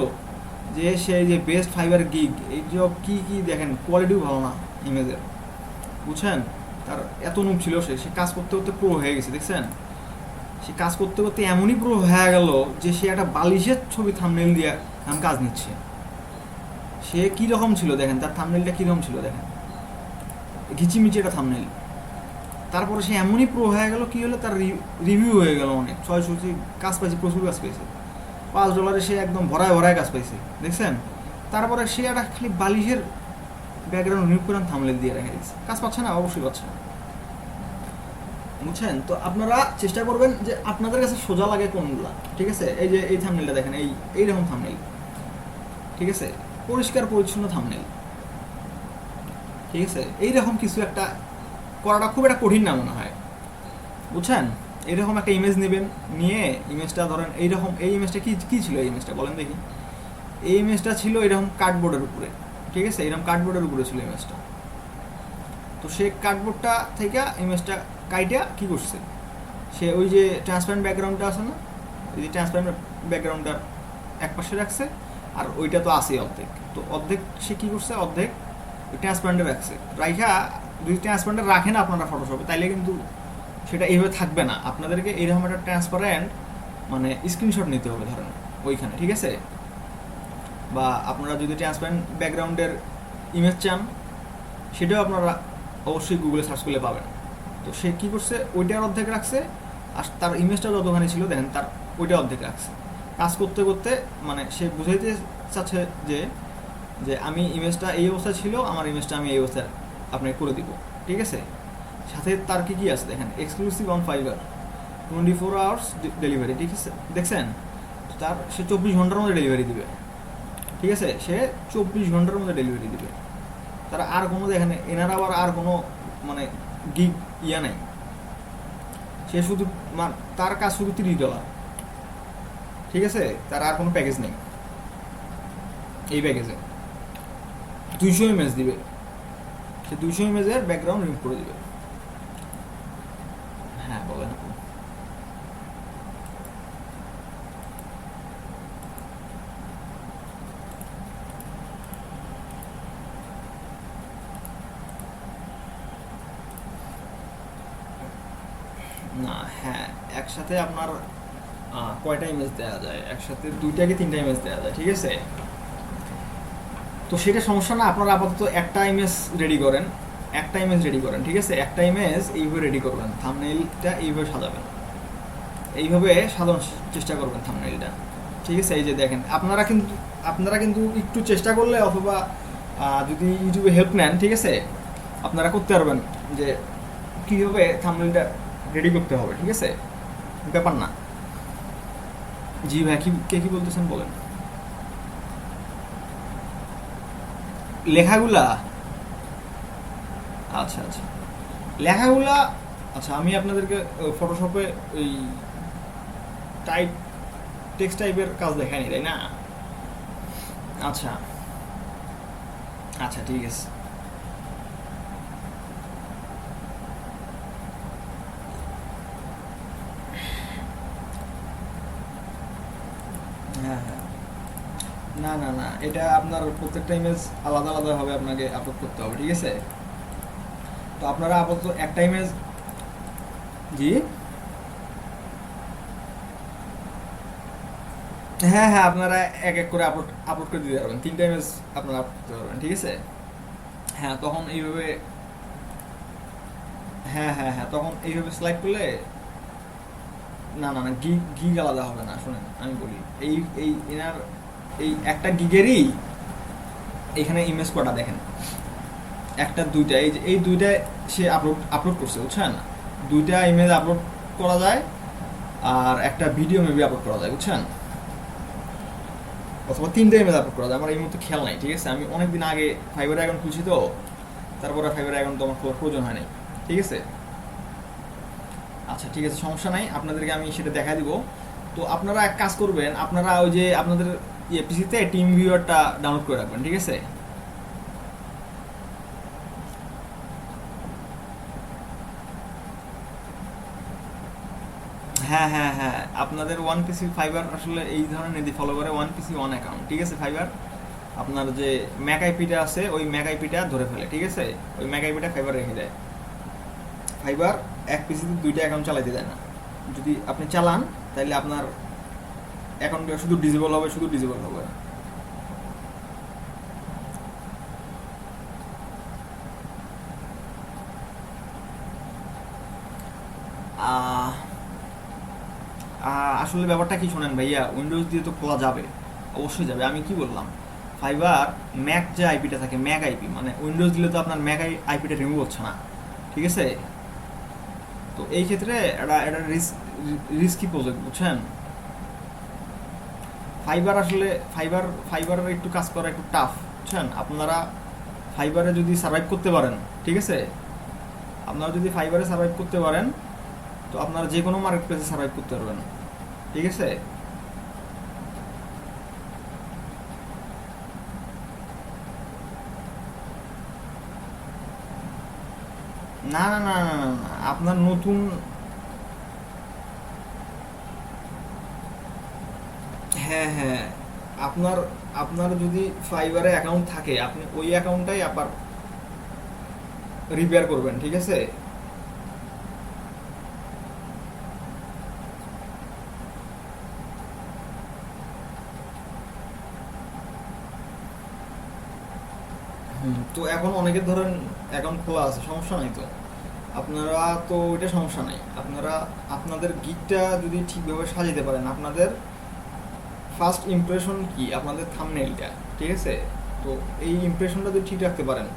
S1: যে সে যে বেস্ট ফাইবার গিগ, এই সব কি দেখেন, কোয়ালিটিও ভালো না ইমেজের, বুঝছেন? তার এত নুব ছিল, সে কাজ করতে করতে প্রো হয়ে গেছে, দেখছেন? সে কাজ করতে করতে এমনই প্রো হয়ে গেল যে সে একটা বালিশের ছবি থাম্বনেইল দিয়ে কাজ নিচ্ছে। সে কীরকম ছিল দেখেন, তার থাম্বনেইলটা কীরকম ছিল দেখেন, ঘিচিমিচি একটা থাম্বনেইল। তারপরে সে এমনই প্রো হয়ে গেল, কি হলো, তার রিভিউ হয়ে গেল অনেক, 600 কাজ পাইছে, প্রচুর কাজ পাইছে, $5 সে একদম ভরায় কাজ পাইছে, দেখছেন? তারপরে সে একটা খালি বালিশের ব্যাকগ্রাউন্ড রিমুভ করে থাম্বনেইল দিয়ে রেখে দিচ্ছে, কাজ পাচ্ছে না? অবশ্যই পাচ্ছে না, বুঝছেন? তো আপনারা চেষ্টা করবেন যে আপনাদের কাছে সোজা লাগে কোনগুলা, ঠিক আছে? এই যে এই থাম্বনেইলটা দেখেন, এইরকম থাম্বনেইল, ঠিক আছে, পরিষ্কার পরিচ্ছন্ন থাম্বনেইল, ঠিক আছে, এইরকম কিছু একটা করাটা খুব একটা কঠিন না মনে হয়, বুঝছেন? এইরকম একটা ইমেজ নেবেন, নিয়ে ইমেজটা ধরেন এইরকম, এই ইমেজটা কি ছিল, এই ইমেজটা বলেন দেখি। এই ইমেজটা ছিল এরকম কার্ডবোর্ডের উপরে, ঠিক আছে, এরকম কার্ডবোর্ডের উপরে ছিল ইমেজটা। তো সে কার্ডবোর্ডটা থেকে ইমেজটা কাইটা কি করছে, সে ওই যে ট্রান্সপারেন্ট ব্যাকগ্রাউন্ডটা আছে না, এই যে ট্রান্সপারেন্ট ব্যাকগ্রাউন্ডটা এক পাশে রাখছে, আর ওইটা তো আছে অর্ধেক, তো অর্ধেক সে কী করছে, অর্ধেক ট্রান্সপারেন্টে রাখছে। রাইখা যদি ট্রান্সপারেন্টে রাখেন আপনারা ফটোশপে, তাইলে কিন্তু সেটা এইভাবে থাকবে না। আপনাদেরকে এইরকম একটা ট্রান্সপারেন্ট মানে স্ক্রিনশট নিতে হবে ধরেন ওইখানে, ঠিক আছে? বা আপনারা যদি ট্রান্সপারেন্ট ব্যাকগ্রাউন্ডের ইমেজ চান, সেটাও আপনারা অবশ্যই গুগলে সার্চ করলে পাবেন। তো সে কী করছে, ওইটার অর্ধেক রাখছে, আর তার ইমেজটা যতখানি ছিল দেখেন তার ওইটা অর্ধেক রাখছে। কাজ করতে করতে মানে সে বুঝাইতে চাচ্ছে যে যে আমি ইমেজটা এই অবস্থায় ছিল, আমার ইমেজটা আমি এই অবস্থায় আপনাকে করে দিব, ঠিক আছে? সাথে তার কি কি আছে দেখেন, exclusive on fibre, 24 hours delivery, ঠিক আছে? দেখছেন তার সে 24 ঘন্টার মধ্যে ডেলিভারি দিবে, ঠিক আছে? সে 24 ঘন্টার মধ্যে ডেলিভারি দিবে। তারা আর কোনো দেখেন, এনার আবার আর কোনো মানে গিগ ইয়া নাই, সে শুধু তার কাজ শুধু $30, ঠিক আছে? তার আর কোনো প্যাকেজ নেই। এই প্যাকেজে 200 ইমেজ দিবে, সে 200 ইমেজের ব্যাকগ্রাউন্ড রিমুভ করে দিবে। হ্যাঁ বলেন আপনি। না, হ্যাঁ একসাথে আপনার কয়টা ইমেজ দেওয়া যায়, একসাথে 2টা কি 3টা ইমেজ দেওয়া যায়, ঠিক আছে? তো সেটা সমস্যা না, আপনারা আপাতত একটা ইমেজ রেডি করেন, ঠিক আছে? একটা ইমেজ এইভাবে রেডি করবেন, থাম্বনেইলটা এইভাবে সাজাবেন, এইভাবে সাজানোর চেষ্টা করবেন থাম্বনেইলটা, ঠিক আছে? এই যে দেখেন, আপনারা কিন্তু একটু চেষ্টা করলে অথবা যদি ইউটিউবে হেল্প নেন, ঠিক আছে, আপনারা করতে পারবেন যে কীভাবে থাম্বনেইলটা রেডি করতে হবে, ঠিক আছে? ব্যাপার না। জি ভাই, কি বলতেছেন বলেন। লেখাগুলা, আচ্ছা আচ্ছা, লেখাগুলা, আচ্ছা আমি আপনাদেরকে ফটোশপে ওই টেক্সট টাইপের কাজ দেখায়নি, তাই না? আচ্ছা আচ্ছা, ঠিক আছে। হ্যাঁ হ্যাঁ, না না না, এটা আপনার প্রত্যেকটা ইমেজ আলাদা আলাদাভাবে আপনাকে আপলোড করতে হবে, ঠিক আছে? তো আপনারা আপাতত একটা ইমেজ, জি হ্যাঁ হ্যাঁ, আপনারা এক এক করে আপলোড করে দিতে পারবেন, 3টা ইমেজ আপনারা আপলোড করতে পারবেন, ঠিক আছে? হ্যাঁ তখন এইভাবে, হ্যাঁ হ্যাঁ হ্যাঁ, তখন এইভাবে সিলেক্ট করলে, না না না, গিগ আলাদা হবে না। শুনেন আমি বলি, এই এই এনার এই একটা গিগেরই এখানে ইমেজ কটা দেখেন, একটা 2টা, এই যে এই 2টায় সে আপলোড করছে, বুঝছেন? 2টা ইমেজ আপলোড করা যায়, আর একটা ভিডিও মেবি আপলোড করা যায়, বুঝছেন? অথবা 3টা ইমেজ আপলোড করা যায়, আমার এই মুহূর্তে খেয়াল নাই, ঠিক আছে? আমি অনেকদিন আগে ফাইবার অ্যাকাউন্ট খুলছি, তো তারপরে ফাইবার অ্যাকাউন্ট তো আমার প্রয়োজন হয় নাই, ঠিক আছে? আচ্ছা ঠিক আছে, সমস্যা নাই, আপনাদেরকে আমি সেটা দেখা দিব। তো আপনারা এক কাজ করবেন, আপনারা ওই যে আপনাদের পিসিতে টিম ভিউয়ারটা ডাউনলোড করে রাখবেন, ঠিক আছে? হ্যাঁ হ্যাঁ হ্যাঁ, আপনাদের ওয়ান পিসি ফাইবার আসলে এই ধরনের নীতি ফলো করে, ওয়ান পিসি ওয়ান অ্যাকাউন্ট, ঠিক আছে? ফাইবার আপনার যে ম্যাক আইপিটা আছে, ওই ম্যাক আইপিটা ধরে ফেলে, ঠিক আছে? ওই ম্যাক আইপিটা ফাইবার রেখে দেয়। ফাইবার এক পিসিতে 2টা অ্যাকাউন্ট চালাতে দেয় না। যদি আপনি চালান তাহলে আপনার অ্যাকাউন্টটা শুধু ডিজেবল হবে। আহ, আসলে ব্যাপারটা কি শোনেন ভাইয়া, উইন্ডোজ দিয়ে তো খোলা যাবে, অবশ্যই যাবে। আমি কি বললাম, ফাইবার ম্যাক যে আইপিটা থাকে, ম্যাক আইপি, মানে উইন্ডোজ দিলে তো আপনার ম্যাক আইপিটা রিমুভ হচ্ছে না, ঠিক আছে? তো এই ক্ষেত্রে এটা রিস্কি প্রজেক্ট, বুঝছেন? ফাইবার আসলে ফাইবারের একটু কাজ করা একটু টাফ, বুঝছেন? আপনারা ফাইবারে যদি সার্ভাইভ করতে পারেন, ঠিক আছে, আপনারা যদি ফাইবারে সার্ভাইভ করতে পারেন, তো আপনারা যে কোনো মার্কেট প্লেসে সার্ভাইভ করতে পারবেন, ঠিক আছে? না না না না না না, আপনার নতুন, হ্যাঁ হ্যাঁ আপনার আপনার যদি ফাইবারে অ্যাকাউন্ট থাকে আপনি ওই অ্যাকাউন্টটাই আবার রিপেয়ার করবেন, ঠিক আছে? তো এখন অনেকের ধরেন অ্যাকাউন্ট খোলা আছে, সমস্যা নাই তো, আপনারা তো ওইটা সমস্যা নাই। আপনারা আপনাদের গিকটা যদি ঠিকভাবে সাজাতে পারেন, আপনাদের ফার্স্ট ইমপ্রেশন কি, আপনাদের থাম্বনেইলটা, ঠিক আছে? তো এই ইমপ্রেশনটা যদি ঠিক রাখতে পারেন,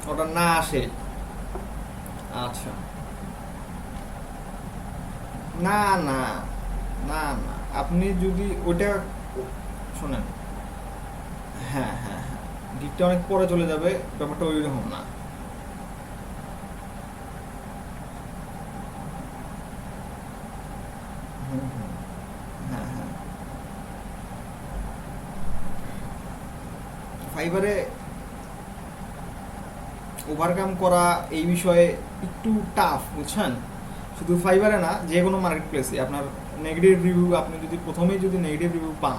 S1: ওটা না আসে, আচ্ছা, না না না না, আপনি যদি ওইটা শোনেন, হ্যাঁ হ্যাঁ হ্যাঁ, গিকটা অনেক পরে চলে যাবে, ব্যাপারটা ওই রকম না। হুম হুম, হ্যাঁ হ্যাঁ, ফাইবারে ওভারকাম করা এই বিষয়ে একটু টাফ, বুঝছেন? শুধু ফাইবারে না, যে কোনো মার্কেট প্লেসে আপনার নেগেটিভ রিভিউ, আপনি যদি প্রথমেই যদি নেগেটিভ রিভিউ পান,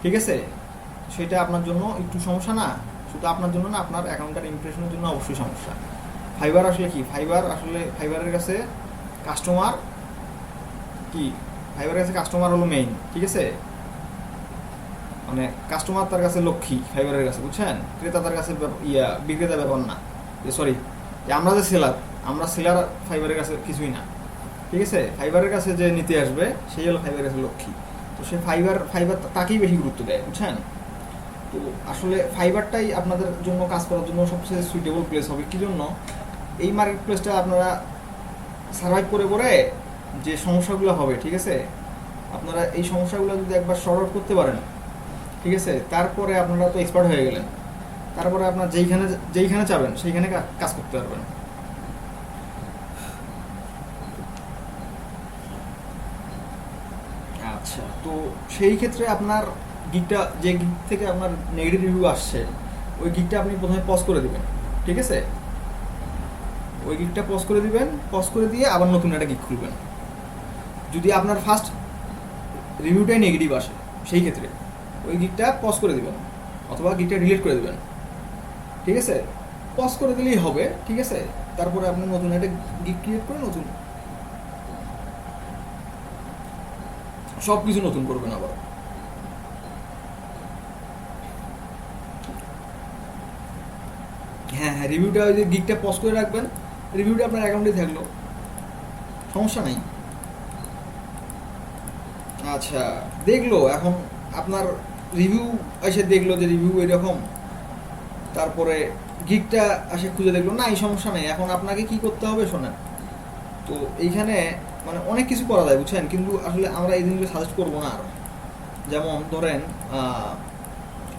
S1: ঠিক আছে, সেটা আপনার জন্য একটু সমস্যা না, শুধু আপনার জন্য না, আপনার অ্যাকাউন্টের ইমপ্রেশনের জন্য অবশ্যই সমস্যা। ফাইবার আসলে কি, ফাইবার আসলে ফাইবারের কাছে কাস্টমার কি, ফাইবারের কাছে কাস্টমার হলো মেইন, ঠিক আছে? মানে কাস্টমার তার কাছে লক্ষ্মী ফাইবারের কাছে, বুঝছেন? ক্রেতা তার কাছে বিক্রেতা ব্যাপার না, সরি, আমরা যে সেলার, আমরা সেলার ফাইবারের কাছে কিছুই না, ঠিক আছে? ফাইবারের কাছে যে নিতে আসবে সেই হলো ফাইবারের কাছে লক্ষ্মী। তো সে ফাইবার ফাইবার তাকেই বেশি গুরুত্ব দেয়, বুঝছেন? তো আসলে ফাইবারটাই আপনাদের জন্য কাজ করার জন্য সবচেয়ে সুইটেবল প্লেস হবে। কি জন্য? এই মার্কেট প্লেসটা আপনারা সার্ভাইভ করে করে যে সমস্যাগুলো হবে, ঠিক আছে, আপনারা এই সমস্যাগুলো যদি একবার সর্ট আউট করতে পারেন, ঠিক আছে, তারপরে আপনারা তো এক্সপার্ট হয়ে গেলেন, তারপরে আপনার যেইখানে যেইখানে চাবেন সেইখানে কাজ করতে পারবেন। আচ্ছা, তো সেই ক্ষেত্রে আপনার গিকটা, যে গিক থেকে আপনার নেগেটিভ রিভিউ আসছে, ওই গিকটা আপনি প্রথমে পজ করে দিবেন, ঠিক আছে? ওই গিকটা পজ করে দিবেন, পজ করে দিয়ে আবার নতুন একটা গিক খুলবেন। যদি আপনার ফার্স্ট রিভিউটাই নেগেটিভ আসে, সেই ক্ষেত্রে ওই গিকটা পজ করে দিবেন, অথবা গিকটা ডিলিট করে দিবেন, ঠিক আছে? পজ করে দিলেই হবে, ঠিক আছে? তারপরে আপনি নতুন একটা গিক ক্রিয়েট করে নতুন সব কিছু নতুন করবেন আবার। হ্যাঁ হ্যাঁ, রিভিউটা ওই যে গিকটা পজ করে রাখবেন, রিভিউটা আপনার অ্যাকাউন্টে থাকলো, সমস্যা নাই। আচ্ছা, দেখলো এখন আপনার রিভিউ এসে দেখলো যে রিভিউ এরকম, তারপরে গিকটা এসে খুঁজে দেখলো না, এই সমস্যা নেই। এখন আপনাকে কি করতে হবে শোনেন, তো এইখানে মানে অনেক কিছু করা যায়, বুঝছেন? কিন্তু আসলে আমরা এই জিনিসগুলো সাজেস্ট করবো না আর। যেমন ধরেন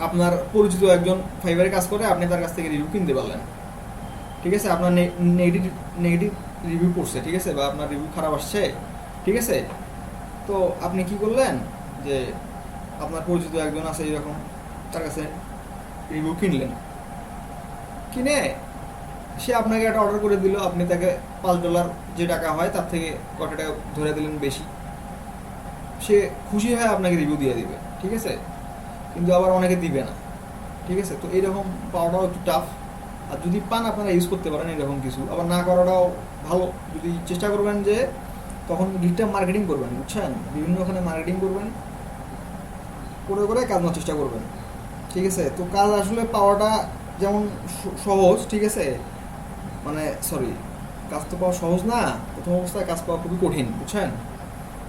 S1: আপনার পরিচিত একজন ফাইবারে কাজ করে, আপনি তার কাছ থেকে রিভিউ কিনতে পারলেন, ঠিক আছে? আপনার নেগেটিভ নেগেটিভ রিভিউ পড়ছে, ঠিক আছে, বা আপনার রিভিউ খারাপ আসছে, ঠিক আছে? তো আপনি কি করলেন, যে আপনার পরিচিত একজন আছে এরকম, তার কাছে রিভিউ কিনলেন, কিনে সে আপনাকে একটা অর্ডার করে দিল, আপনি তাকে $5 যে টাকা হয় তার থেকে কত টাকা ধরে দিলেন বেশি, সে খুশি হয়ে আপনাকে রিভিউ দিয়ে দিবে, ঠিক আছে? কিন্তু আবার অনেকে দিবে না, ঠিক আছে? তো এইরকম পাওয়াটাও একটু টাফ। আর যদি পান আপনারা ইউজ করতে পারেন এরকম কিছু, আবার না করাটাও ভালো। যদি চেষ্টা করবেন যে তখন গিকটা মার্কেটিং করবেন, বুঝছেন? বিভিন্ন ওখানে মার্কেটিং করবেন, করে করে কাজ নেওয়ার চেষ্টা করবেন, ঠিক আছে? তো কাজ আসলে পাওয়াটা যেমন সহজ, ঠিক আছে, মানে সরি, কাজ তো পাওয়া সহজ না, প্রথম অবস্থায় কাজ পাওয়া খুবই কঠিন, বুঝছেন?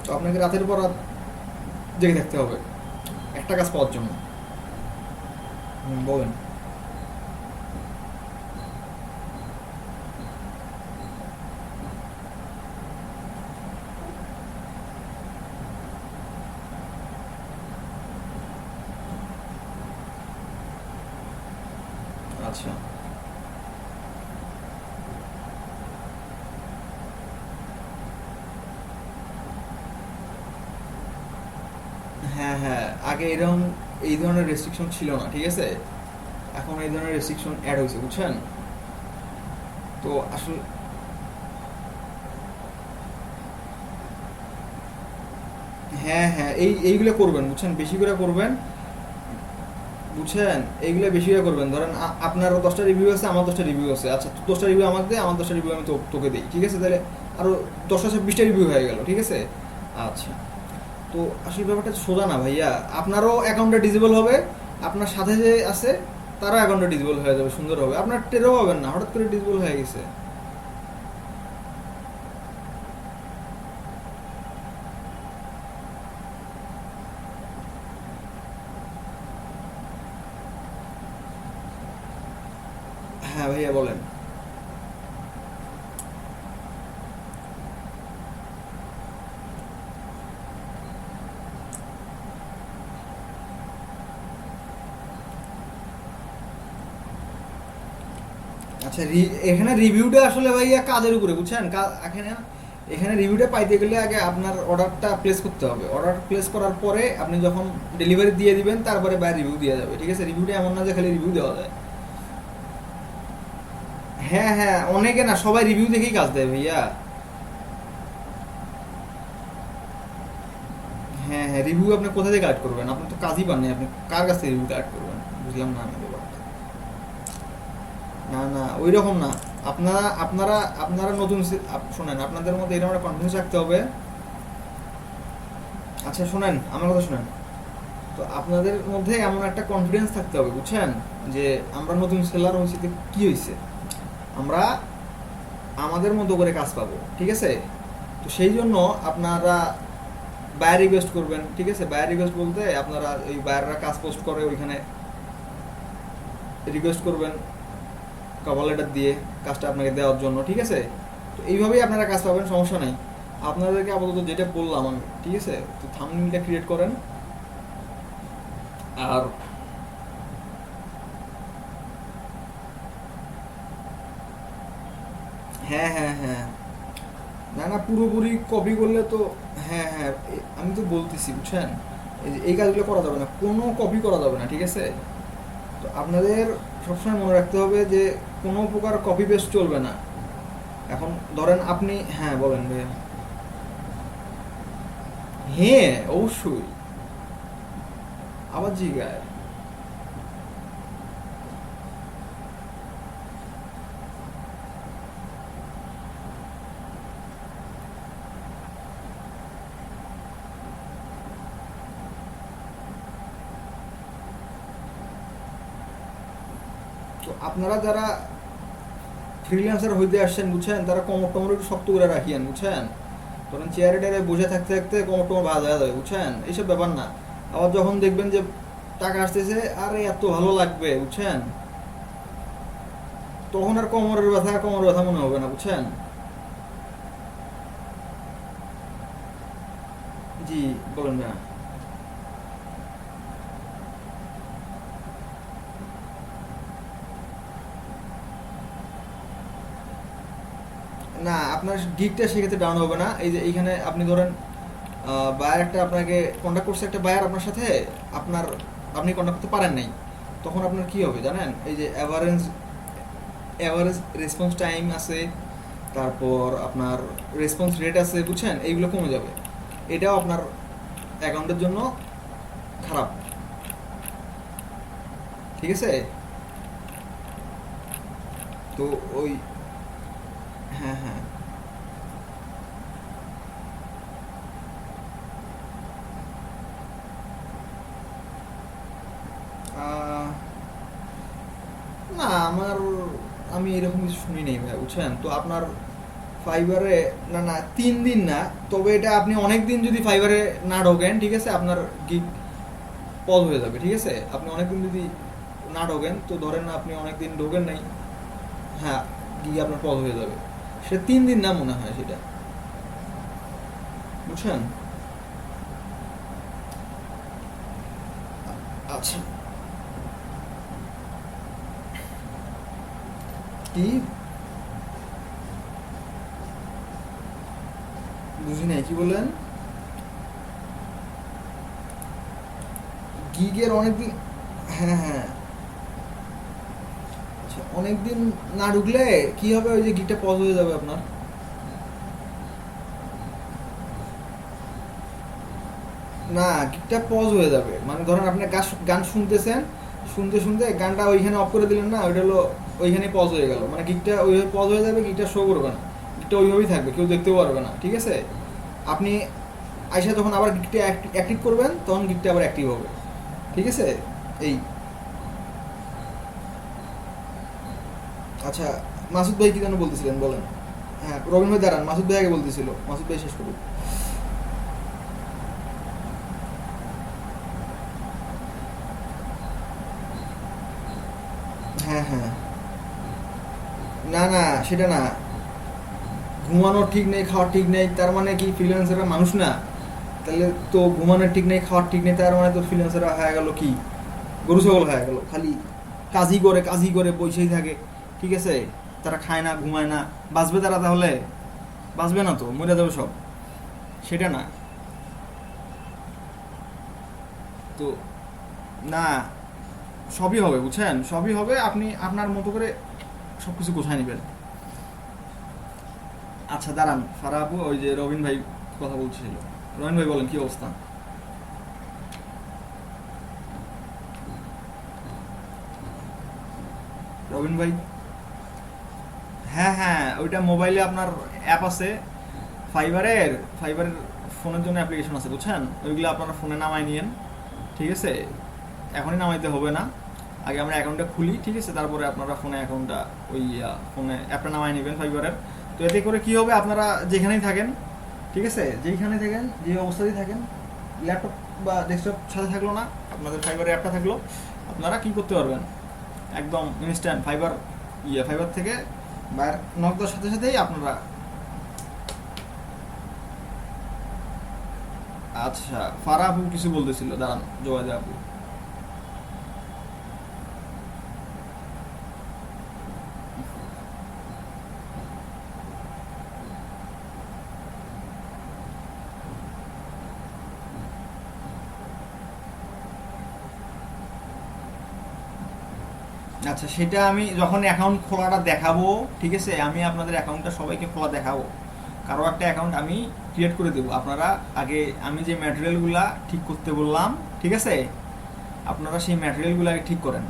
S1: তো আপনাকে রাতের পর রাত জেগে থাকতে হবে একটা কাজ পাওয়ার জন্য। বলেন। আচ্ছা, হ্যাঁ হ্যাঁ, আগে এরকম এই ধরনের রেস্ট্রিকশন ছিল না, ঠিক আছে? এখন এই ধরনের রেস্ট্রিকশন অ্যাড হয়েছে, বুঝছেন? তো আসলে হ্যাঁ হ্যাঁ, এইগুলো করবেন বুঝছেন, বেশি করে করবেন বুঝছেন, এইগুলো বেশি করে করবেন। ধরেন আপনার 10টা রিভিউ আছে, আমার 10টা রিভিউ আছে, আচ্ছা 10টা রিভিউ আমাকে দে, আমার 10টা রিভিউ আমি তোকে দিই, ঠিক আছে? তাহলে আরও 10-20টা রিভিউ হয়ে গেল, ঠিক আছে? আচ্ছা, তো আসলে ব্যাপারটা সোজা না ভাইয়া। আপনারও অ্যাকাউন্টটা ডিজেবল হবে, আপনার সাথে যে আছে তারও অ্যাকাউন্টটা ডিজেবল হয়ে যাবে, সুন্দর হবে, আপনার টেরও পাবেন না হঠাৎ করে ডিজেবল হয়ে গেছে। হ্যাঁ ভাইয়া বলেন। আচ্ছা, এখানে রিভিউটা আসলে ভাইয়া কাজের উপরে বুঝছেন, এখানে এখানে রিভিউটা পাইতে গেলে আগে আপনার অর্ডারটা প্লেস করতে হবে। অর্ডার প্লেস করার পরে আপনি যখন ডেলিভারি দিয়ে দিবেন তারপরে বাইরে রিভিউ দেওয়া যাবে, ঠিক আছে? রিভিউটা এমন না যে খালি রিভিউ দেওয়া যায়। হ্যাঁ হ্যাঁ, অনেকে না, সবাই রিভিউ দেখেই কাজ দেয় ভাইয়া। হ্যাঁ হ্যাঁ, রিভিউ আপনি কোথা থেকে কালেক্ট করবেন? আপনি তো কাজই পান নাই, আপনি কার কাছ থেকে রিভিউ কালেক্ট করবেন? বুঝলাম না আমি ব্যাপারটা। না না, ওই রকম না। আপনারা আপনারা আপনারা নতুন শোনেন, আপনাদের মধ্যে এরকম একটা কনফিডেন্স রাখতে হবে। আচ্ছা শোনেন, আমার কথা শোনেন। তো আপনাদের মধ্যে এমন একটা কনফিডেন্স থাকতে হবে বুঝছেন, যে আমরা নতুন সেলার হয়েছি, তো কি হয়েছে, আমরা আমাদের মতো করে কাজ পাবো, ঠিক আছে? তো সেই জন্য আপনারা বায়ার রিকোয়েস্ট করবেন, ঠিক আছে? বায়ার রিকোয়েস্ট বলতে আপনারা ওই বায়াররা কাজ পোস্ট করে ওইখানে রিকোয়েস্ট করবেন কভার লেটার দিয়ে কাজটা আপনাকে দেওয়ার জন্য, ঠিক আছে? তো এইভাবেই আপনারা কাজ পাবেন, সমস্যা নেই। আপনাদেরকে আপাতত যেটা বললাম আমি, ঠিক আছে? তো থাম্বনেইলটা ক্রিয়েট করেন, আর হ্যাঁ হ্যাঁ হ্যাঁ, না না, পুরোপুরি কপি করলে তো, হ্যাঁ হ্যাঁ, আমি তো বলতেছি বুঝছেন, এই যে এই কাজগুলো করা যাবে না, কোনো কপি করা যাবে না, ঠিক আছে? তো আপনাদের সবসময় মনে রাখতে হবে যে কোনো প্রকার কপি পেস্ট চলবে না। এখন ধরেন আপনি, হ্যাঁ বলেন ভাইয়া। হ্যাঁ অবশ্যই, আবার জিগায়। তো আপনারা যারা ফ্রিল্যান্সার হইতে আসছেন বুঝছেন, তারা কোমর টোমর একটু শক্ত করে রাখিয়েন বুঝছেন। ধরেন চেয়ারে টেয়ারে বসে থাকতে থাকতে কোমর টোমর ভাজ হয়ে যাবে বুঝছেন, এইসব ব্যাপার না। আবার যখন দেখবেন যে টাকা আসতেছে, আরে এত ভালো লাগবে বুঝছেন, তখন আর কোমরের ব্যথা মনে হবে না বুঝছেন। জি বলেন না। না, আপনার গিগটা সেক্ষেত্রে ডাউন হবে না। এই যে এইখানে আপনি ধরেন বায়ার একটা আপনাকে কন্ট্যাক্ট করছে, একটা বায়ার আপনার সাথে, আপনার আপনি কন্ট্যাক্ট করতে পারেন নাই, তখন আপনার কি হবে জানেন? এই যে অ্যাভারেজ অ্যাভারেজ রেসপন্স টাইম আছে, তারপর আপনার রেসপন্স রেট আছে বুঝছেন, এইগুলো কমে যাবে। এটাও আপনার অ্যাকাউন্টের জন্য খারাপ, ঠিক আছে? তো ওই, হ্যাঁ হ্যাঁ, আহ, না আমার, আমি এরকম কিছু শুনি নেই ভাই বুঝছেন। তো আপনার ফাইবারে, না না 3 দিন না, তবে এটা আপনি অনেক দিন যদি ফাইবারে না ঢোকেন, ঠিক আছে, আপনার গিগ পজ হয়ে যাবে, ঠিক আছে? আপনি অনেকদিন যদি না ঢোকেন, তো ধরেন না আপনি অনেকদিন ঢোকেন নাই, হ্যাঁ, গিগ আপনার পজ হয়ে যাবে। সে 3 দিন না মনে হয় সেটা, বুঝছেন? আচ্ছা, কি বুঝি নাই, কি বললেন? গিগের অনেকদিন, হ্যাঁ হ্যাঁ, আচ্ছা অনেকদিন না ঢুকলে কি হবে, ওই যে গিগটা পজ হয়ে যাবে আপনার।
S2: না, গিকটা পজ হয়ে যাবে, মানে ধরেন আপনি গান শুনতেছেন, শুনতে শুনতে গানটা ওইখানে অফ করে দিলেন না, ওইটা হলো ওইখানে পজ হয়ে গেল, মানে গিকটা ওইভাবে পজ হয়ে যাবে, গিকটা শো করবে না, গিকটা ওইভাবেই থাকবে, কেউ দেখতেও পারবে না, ঠিক আছে? আপনি আইসা যখন আবার গিকটা অ্যাক্টিভ করবেন তখন গিকটা আবার অ্যাক্টিভ হবে, ঠিক আছে? এই আচ্ছা, মাসুদ ভাই কি যেন বলতেছিলেন, বলেন। হ্যাঁ, রবিন ভাই দাঁড়ান, মাসুদ ভাই আগে বলতেছিল, মাসুদ ভাই শেষ করুন। হ্যাঁ হ্যাঁ, না না, সেটা না, ঘুমানোর ঠিক নেই, খাওয়ার ঠিক নেই, তার মানে কি ফ্রিল্যান্সাররা মানুষ না? তাহলে তো ঘুমানোর ঠিক নেই, খাওয়ার ঠিক নেই, তার মানে তো ফ্রিল্যান্সাররা হয়ে গেল কি, গরু ছাগল হয়ে গেল, খালি কাজই করে পয়সাই থাকে, ঠিক আছে? তারা খায় না, ঘুমায় না, বাঁচবে তারা তাহলে? বাঁচবে না তো, মরে যাবে সব, সেটা না তো। না, সবই হবে, বুঝছেন, সবই হবে, আপনি আপনার মতো করে সব কিছু গোছায় নেবেন। আচ্ছা দাঁড়ান, ফারা আপু, ওই যে রবিন ভাই কথা বলছিল, রবিন ভাই বলেন কি অবস্থা? রবিন ভাই, হ্যাঁ হ্যাঁ, ওইটা মোবাইলে আপনার অ্যাপ আছে, ফাইবারের ফাইবারের ফোনের জন্য অ্যাপ্লিকেশন আছে, বুঝছেন, ওইগুলো আপনারা ফোনে নামাই নিয়েন, ঠিক আছে? এখনই নামাইতে হবে না, আগে আমরা অ্যাকাউন্টটা খুলি, ঠিক আছে? তারপরে আপনারা ফোনে অ্যাকাউন্টটা ওই ফোনে অ্যাপটা নামাই নেবেন ফাইবারের। তো এতে করে কি হবে, আপনারা যেখানেই থাকেন, ঠিক আছে, যেইখানে থাকেন, যে অবস্থাতেই থাকেন, ল্যাপটপ বা ডেস্কটপ সাথে থাকলো না, আপনাদের ফাইবারের অ্যাপটা থাকলো, আপনারা কি করতে পারবেন, একদম ইনস্ট্যান্ট ফাইবার থেকে বাইরে নক দেওয়ার সাথে সাথেই আপনারা। আচ্ছা, ফারা আপু কিছু বলতেছিল, দাঁড়ান, জোয়াদে আপু। আচ্ছা, সেটা আমি যখন অ্যাকাউন্ট খোলাটা দেখাবো, ঠিক আছে, আমি আপনাদের অ্যাকাউন্টটা সবাইকে খোলা দেখাবো, কারো একটা অ্যাকাউন্ট আমি ক্রিয়েট করে দেবো। আপনারা আগে আমি যে ম্যাটেরিয়ালগুলা ঠিক করতে বললাম, ঠিক আছে, আপনারা সেই ম্যাটেরিয়ালগুলো আগে ঠিক করেন,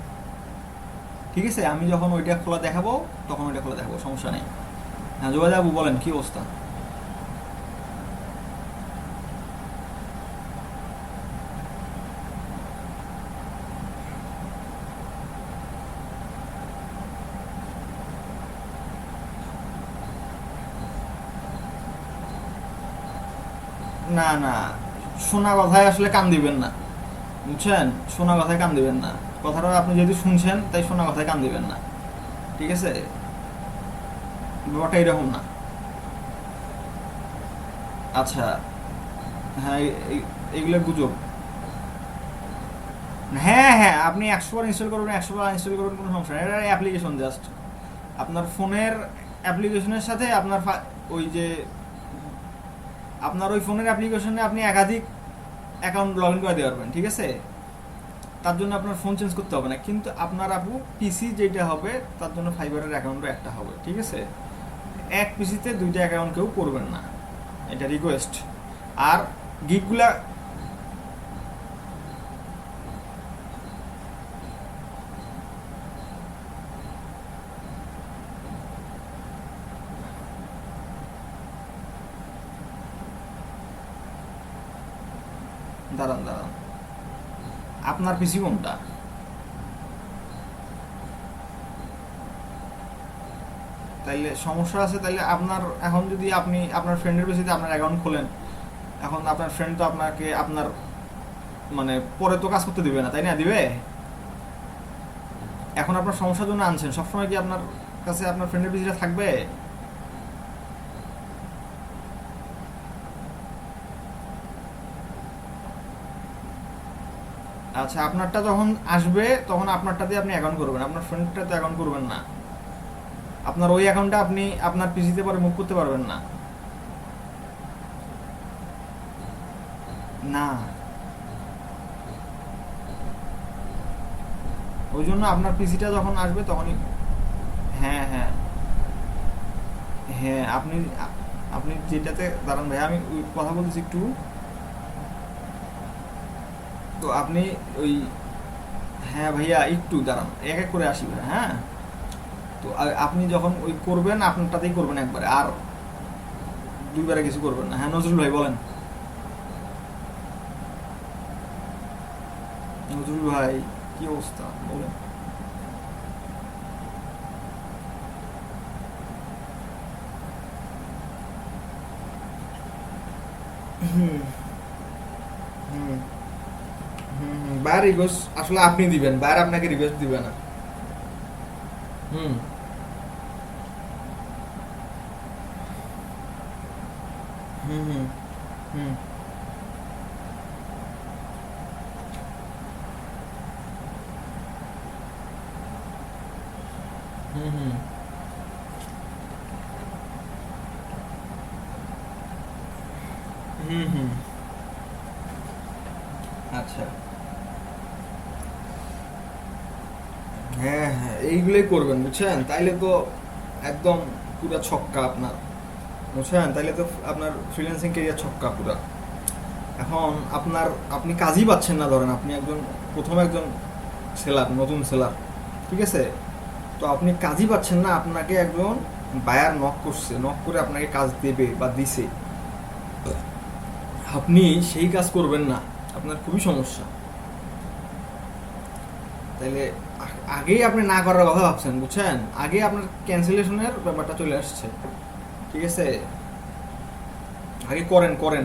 S2: ঠিক আছে? আমি যখন ওইটা খোলা দেখাবো তখন ওইটা খোলা দেখাবো, সমস্যা নেই। হ্যাঁ, যোগাযোগ বাবু বলেন কি অবস্থা? না না, শোনা কথায় আসলে কান দিবেন না, বুঝছেন, শোনা কথায় কান দিবেন না, কথাটা আপনি যদি শুনছেন তাই শোনা কথায় কান দিবেন না, ঠিক আছে? ব্যাপারটা এরকম না। আচ্ছা, হ্যাঁ, এইগুলো গুজব। হ্যাঁ হ্যাঁ, আপনি 100 বার ইনস্টল করবেন, 100 বার ইনস্টল করবেন, কোনো সমস্যা নেই, এটা অ্যাপ্লিকেশন জাস্ট, আপনার ফোনের অ্যাপ্লিকেশনের সাথে আপনার ওই যে আপনার ওই ফোনের অ্যাপ্লিকেশনে আপনি একাধিক অ্যাকাউন্ট লগ ইন করে দিতে পারবেন, ঠিক আছে? তার জন্য আপনার ফোন চেঞ্জ করতে হবে না, কিন্তু আপনার আপু পিসি যেটা হবে তার জন্য ফাইবারের অ্যাকাউন্টও একটা হবে, ঠিক আছে? এক পিসিতে দুইটা অ্যাকাউন্ট কেউ করবেন না, এটা রিকোয়েস্ট। আর গিগগুলা, দাঁড়ান দাঁড়ান, আপনার পিসি কোনটা? তাইলে সমস্যা আছে, তাইলে আপনার এখন যদি আপনি আপনার ফ্রেন্ডের পিসিতে আপনার অ্যাকাউন্ট খোলেন, এখন আপনার ফ্রেন্ড তো আপনাকে আপনার মানে পরে তো কাজ করতে দিবে না, তাই না? দিবে? এখন আপনার সমস্যার জন্য আনছেন, সবসময় কি আপনার কাছে আপনার ফ্রেন্ডের পিসিটা থাকবে? আচ্ছা, আপনারটা যখন আসবে তখন আপনারটা দিয়ে আপনি অ্যাকাউন্ট করবেন, আপনার ফ্রেন্ডটা তো অ্যাকাউন্ট করবেন না, আপনার ওই অ্যাকাউন্টটা আপনি আপনার পিসিতে পরে মুভ করতে পারবেন না। না, ওই জন্য আপনার পিসিটা যখন আসবে তখনই। হ্যাঁ হ্যাঁ হ্যাঁ, আপনি আপনি যেটাতে, দাঁড়ান ভাই, আমি ওই কথা বলতেছি একটু। তো আপনি ওই, হ্যাঁ ভাইয়া একটু দাঁড়ান, এক এক করে আসি ভাইয়া, হ্যাঁ। তো আপনি যখন ওই করবেন আপনারটাতেই করবেন একবারে, আর দুইবারে কিছু করবেন না। হ্যাঁ নজরুল ভাই বলেন। নজরুল ভাই কি অবস্থা বলেন। হুম হুম বাইরে রিকোয়েস্ট আসলে আপনি দিবেন, বাইরে আপনাকে রিকোয়েস্ট দিবে না। হুম হুম হুম হুম হুম হুম হুম হুম আচ্ছা, হ্যাঁ হ্যাঁ এইগুলোই করবেন বুঝছেন, তাইলে তো একদম পুরা ছক্কা আপনার, বুঝছেন, তাইলে তো আপনার ফ্রিল্যান্সিং ক্যারিয়ার ছক্কা পুরা। এখন আপনি কাজই পাচ্ছেন না, ধরেন আপনি প্রথম একজন সেলার, নতুন সেলার, ঠিক আছে। তো আপনি কাজই পাচ্ছেন না, আপনাকে একজন বায়ার নক করছে, নক করে আপনাকে কাজ দেবে বা দিছে, আপনি সেই কাজ করবেন না, আপনার খুবই সমস্যা। তাইলে আগেই আপনি না করার কথা ভাবছেন, বুঝছেন, আগে আপনার ক্যান্সেলেশনের ব্যাপারটা চলে আসছে, ঠিক আছে। আগে করেন করেন,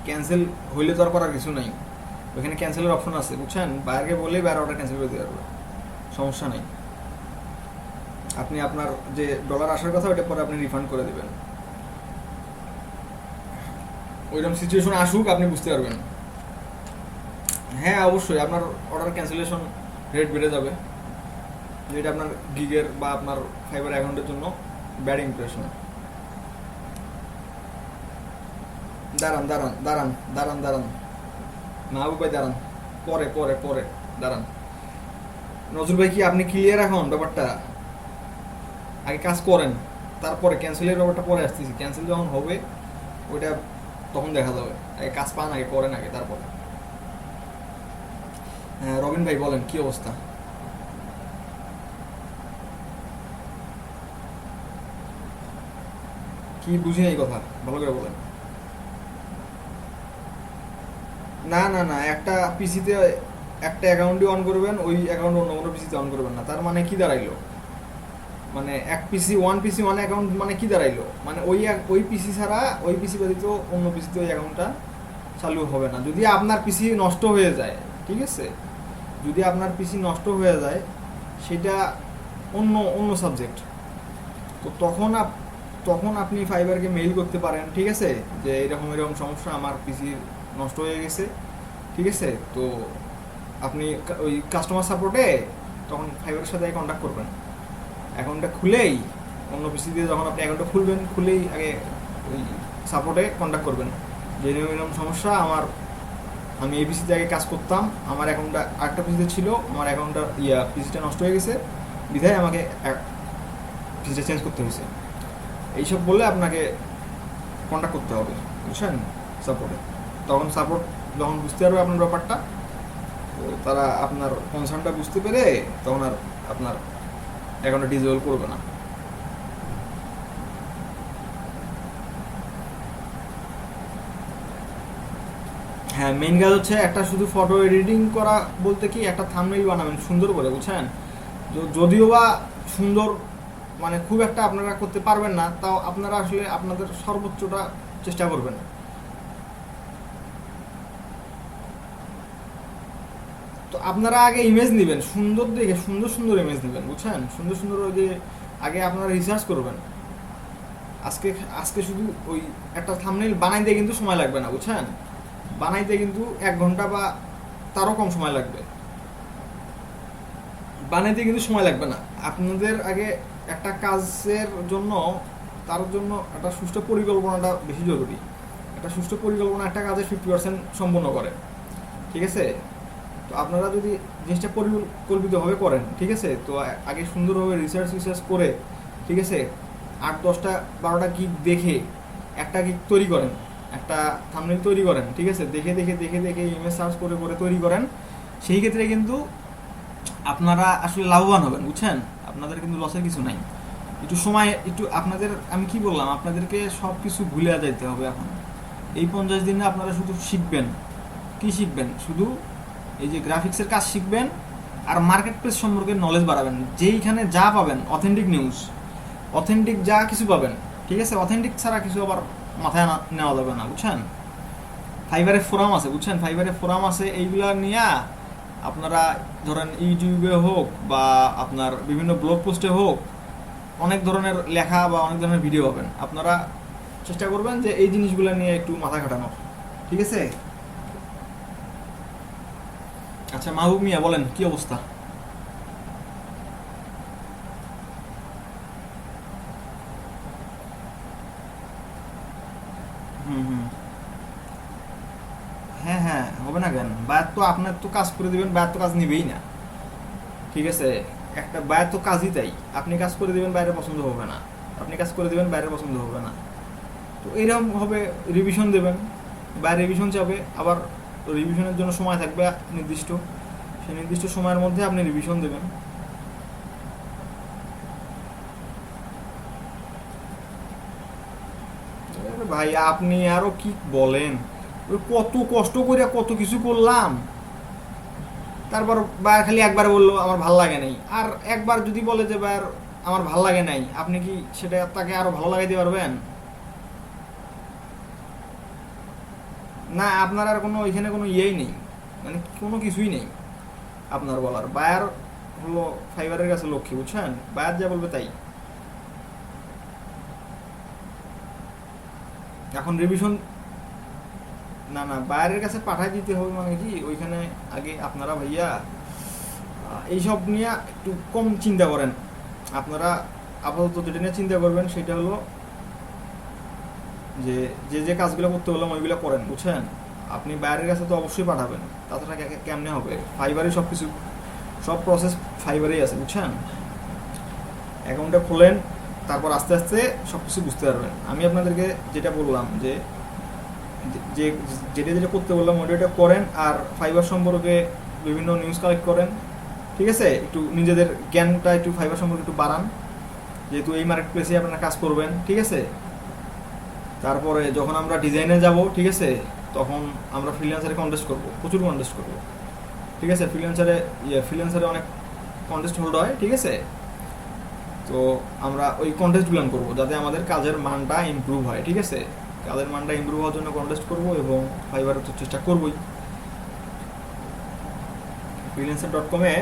S2: ক্যান্সেল হইলে তো আর করার কিছু নাই, ওইখানে ক্যান্সেলের অপশন আছে, বুঝছেন, বাইরে বলেই বাইরে অর্ডার ক্যান্সেল করে দিতে পারবে, সমস্যা নেই। আপনি আপনার যে ডলার আসার কথা ওইটা পরে আপনি রিফান্ড করে দেবেন, ওইরকম সিচুয়েশন আসুক আপনি বুঝতে পারবেন। হ্যাঁ অবশ্যই আপনার অর্ডার ক্যান্সেলেশন রেট বেড়ে যাবে, যেটা আপনার গিগের বা আপনার ফাইবার অ্যাকাউন্টের জন্য ব্যাড ইমপ্রেশন। দাঁড়ান দাঁড়ান দাঁড়ান দাঁড়ান দাঁড়ান, মাহবুব ভাই দাঁড়ান, পরে পরে পরে দাঁড়ান। নজরুল ভাই কি আপনি ক্লিয়ার এখন ব্যাপারটা? আগে কাজ করেন, তারপরে ক্যান্সেলের ব্যাপারটা পরে আসতেছি, ক্যান্সেল যখন হবে ওইটা তখন দেখা যাবে, আগে কাজ পান, আগে করেন, আগে তারপরে। হ্যাঁ রবিন ভাই বলেন কি অবস্থা। কি বুঝি এই কথা, ভালো করে বলেন। না না না, একটা পিসিতে একটা অ্যাকাউন্টই অন করবেন, ওই অ্যাকাউন্ট অন্য কোনো পিসিতে অন করবেন না, তার মানে কি দাঁড়াইলো, মানে এক পিসি ওয়ান অ্যাকাউন্ট মানে কি দাঁড়াইলো, মানে ওই পিসি ছাড়া ওই পিসি ব্যতীত অন্য পিসিতে ওই অ্যাকাউন্টটা চালু হবে না, যদি আপনার পিসি নষ্ট হয়ে যায়, ঠিক আছে, যদি আপনার পিসি নষ্ট হয়ে যায় সেটা অন্য অন্য সাবজেক্ট। তো তখন আপনি ফাইবারকে মেইল করতে পারেন, ঠিক আছে, যে এরকম এরকম সমস্যা, আমার পিসি নষ্ট হয়ে গেছে, ঠিক আছে। তো আপনি ওই কাস্টমার সাপোর্টে তখন ফাইবারের সাথে কন্ট্যাক্ট করবেন, অ্যাকাউন্টটা খুলেই অন্য পিসি দিয়ে যখন আপনি অ্যাকাউন্টটা খুলবেন, খুলেই আগে ওই সাপোর্টে কন্ট্যাক্ট করবেন, যে এরকম এরকম সমস্যা, আমি এই পিসিতে আগে কাজ করতাম, আমার অ্যাকাউন্টটা আরেকটা পিসিতে ছিল, আমার অ্যাকাউন্টটা পিসিটা নষ্ট হয়ে গেছে, বিধায় আমাকে পিসিটা চেঞ্জ করতে হয়েছে, এইসব বললে আপনাকে কন্ট্যাক্ট করতে হবে, বুঝছেন, সাপোর্টে। তখন সাপোর্ট যখন বুঝতে পারবে আপনার ব্যাপারটা, তো তারা আপনার কনসার্নটা বুঝতে পেরে তখন আর আপনার অ্যাকাউন্টটা ডিজেবল করবে না। হ্যাঁ মেইন কাজ হচ্ছে একটা শুধু ফটো এডিটিং করা, বলতে কি একটা থাম্বনেইল বানাবেন সুন্দর করে, বুঝছেন, যদিও বা সুন্দর মানে খুব একটা আপনারা করতে পারবেন না, তাও আপনারা আসলে আপনাদের সর্বোচ্চটা চেষ্টা করবেন। তো আপনারা আগে ইমেজ নেবেন সুন্দর দেখে, সুন্দর সুন্দর ইমেজ নেবেন, বুঝছেন, সুন্দর সুন্দর, ওই যে আগে আপনারা রিসার্চ করবেন। আজকে আজকে শুধু ওই একটা থাম্বনেইল বানাইতে কিন্তু সময় লাগবে না, বুঝছেন, বানাইতে কিন্তু 1 ঘন্টা বা তারও কম সময় লাগবে, বানাইতে কিন্তু সময় লাগবে না। আপনাদের আগে একটা কাজের জন্য, তার জন্য একটা সুষ্ঠু পরিকল্পনাটা বেশি জরুরি, একটা সুষ্ঠু পরিকল্পনা একটা কাজের 50% সম্পন্ন করে, ঠিক আছে। তো আপনারা যদি জিনিসটা পরিকল্পিতভাবে করেন, ঠিক আছে, তো আগে সুন্দরভাবে রিসার্চ করে, ঠিক আছে, 8 10টা 12টা গিগ দেখে একটা গিগ তৈরি করেন, একটা থাম্বনেল তৈরি করেন, ঠিক আছে, দেখে দেখে দেখে দেখে ইমেজ সার্চ করে করে তৈরি করেন, সেই ক্ষেত্রে কিন্তু আপনারা আসলে লাভবান হবেন, বুঝছেন? আপনাদের কিন্তু লসের কিছু নাই। একটু সময়, একটু আপনাদের, আমি কি বললাম, আপনাদেরকে সব কিছু ভুলে যেতে হবে এখন। এই 50 দিনে আপনারা শুধু শিখবেন, কি শিখবেন? শুধু এই যে গ্রাফিক্সের কাজ শিখবেন আর মার্কেট প্লেস সম্পর্কে নলেজ বাড়াবেন। যেইখানে যা পাবেন, অথেন্টিক নিউজ, অথেন্টিক যা কিছু পাবেন, ঠিক আছে, অথেন্টিক ছাড়া কিছু আবার মাথায় নেওয়া যাবে না, বুঝছেন? ফাইবারে ফোরাম আছে, বুঝছেন, ফাইবারে ফোরাম আছে, এইগুলা নিয়ে আপনারা ধরেন ইউটিউবে হোক বা আপনার বিভিন্ন ব্লগ পোস্টে হোক অনেক ধরনের লেখা বা অনেক ধরনের ভিডিও পাবেন। আপনারা চেষ্টা করবেন যে এই জিনিসগুলো নিয়ে একটু মাথা খাটানো, ঠিক আছে? আচ্ছা মাহবুব মিয়া বলেন, কি অবস্থা? হুম হুম, হ্যাঁ হ্যাঁ, হবে না কেন? বায়াত তো আপনার তো কাজ করে দিবেন, বায়াত তো কাজ নিবেই না, ঠিক আছে? একটা বায়াত তো কাজই তাই, আপনি কাজ করে দিবেন, বাইরে পছন্দ হবে না, আপনি কাজ করে দিবেন, বাইরে পছন্দ হবে না। তো এরকম হবে, রিভিশন দেবেন, বাইরে রিভিশন যাবে, আবার রিভিশনের জন্য সময় থাকবে নির্দিষ্ট, সেই নির্দিষ্ট সময়ের মধ্যে আপনি রিভিশন দেবেন। আরে ভাই আপনি আরো কি বলেন? ওই কত কষ্ট করে কত কিছু করলাম, তারপর বায়ার খালি একবার বললো আমার ভাল লাগে নাই, আর একবার যদি বলে যে বায়ার আমার ভাল লাগে নাই, আপনি কি সেটা তাকে আরো ভালো লাগাইতে পারবেন? না, আপনার আর কোনো এখানে কোনো ইয়েই নেই, মানে কোনো কিছুই নেই আপনার বলার। বায়ার হলো ফাইবারের কাছে লক্ষ্মী, বুঝছেন? বায়ার যা বলবে তাই। এখন রিভিশন, না না, বায়ারের কাছে পাঠাই দিতে হবে মানে কি, ওইখানে আগে আপনারা ভাইয়া এইসব নিয়ে একটু কম চিন্তা করেন। আপনারা আপাতত যেটা নিয়ে চিন্তা করবেন সেটা হলো যে যে যে কাজগুলো করতে বললাম ওইগুলো করেন, বুঝছেন? আপনি বাইরের কাছে তো অবশ্যই পাঠাবেন, তাছাড়া কেমনে হবে? ফাইবারে সব কিছু, সব প্রসেস ফাইবারেই আছে, বুঝছেন? অ্যাকাউন্টটা খোলেন, তারপর আস্তে আস্তে সব কিছু বুঝতে পারবেন। আমি আপনাদেরকে যেটা বললাম যে যে যেটা যেটা করতে বললাম ওইটা করেন, আর ফাইবার সম্পর্কে বিভিন্ন নিউজ কালেক্ট করেন, ঠিক আছে? একটু নিজেদের জ্ঞানটা একটু ফাইবার সম্পর্কে একটু বাড়ান, যেহেতু এই মার্কেট প্লেসে আপনারা কাজ করবেন, ঠিক আছে? তারপরে যখন আমরা ডিজাইনে যাব, ঠিক আছে, তখন আমরা ফ্রিল্যান্সারে কন্টেস্ট করব, প্রচুর কন্টেস্ট করব, ঠিক আছে? ফ্রিল্যান্সারে অনেক কন্টেস্ট হোল্ড হয়, ঠিক আছে? তো আমরা ওই কন্টেস্টগুলো করবো যাতে আমাদের কাজের মানটা ইমপ্রুভ হয়, ঠিক আছে? কাজের মানটা ইমপ্রুভ হওয়ার জন্য কন্টেস্ট করব এবং ফাইবারে তো চেষ্টা করবই। ফ্রিল্যান্সার.com-এ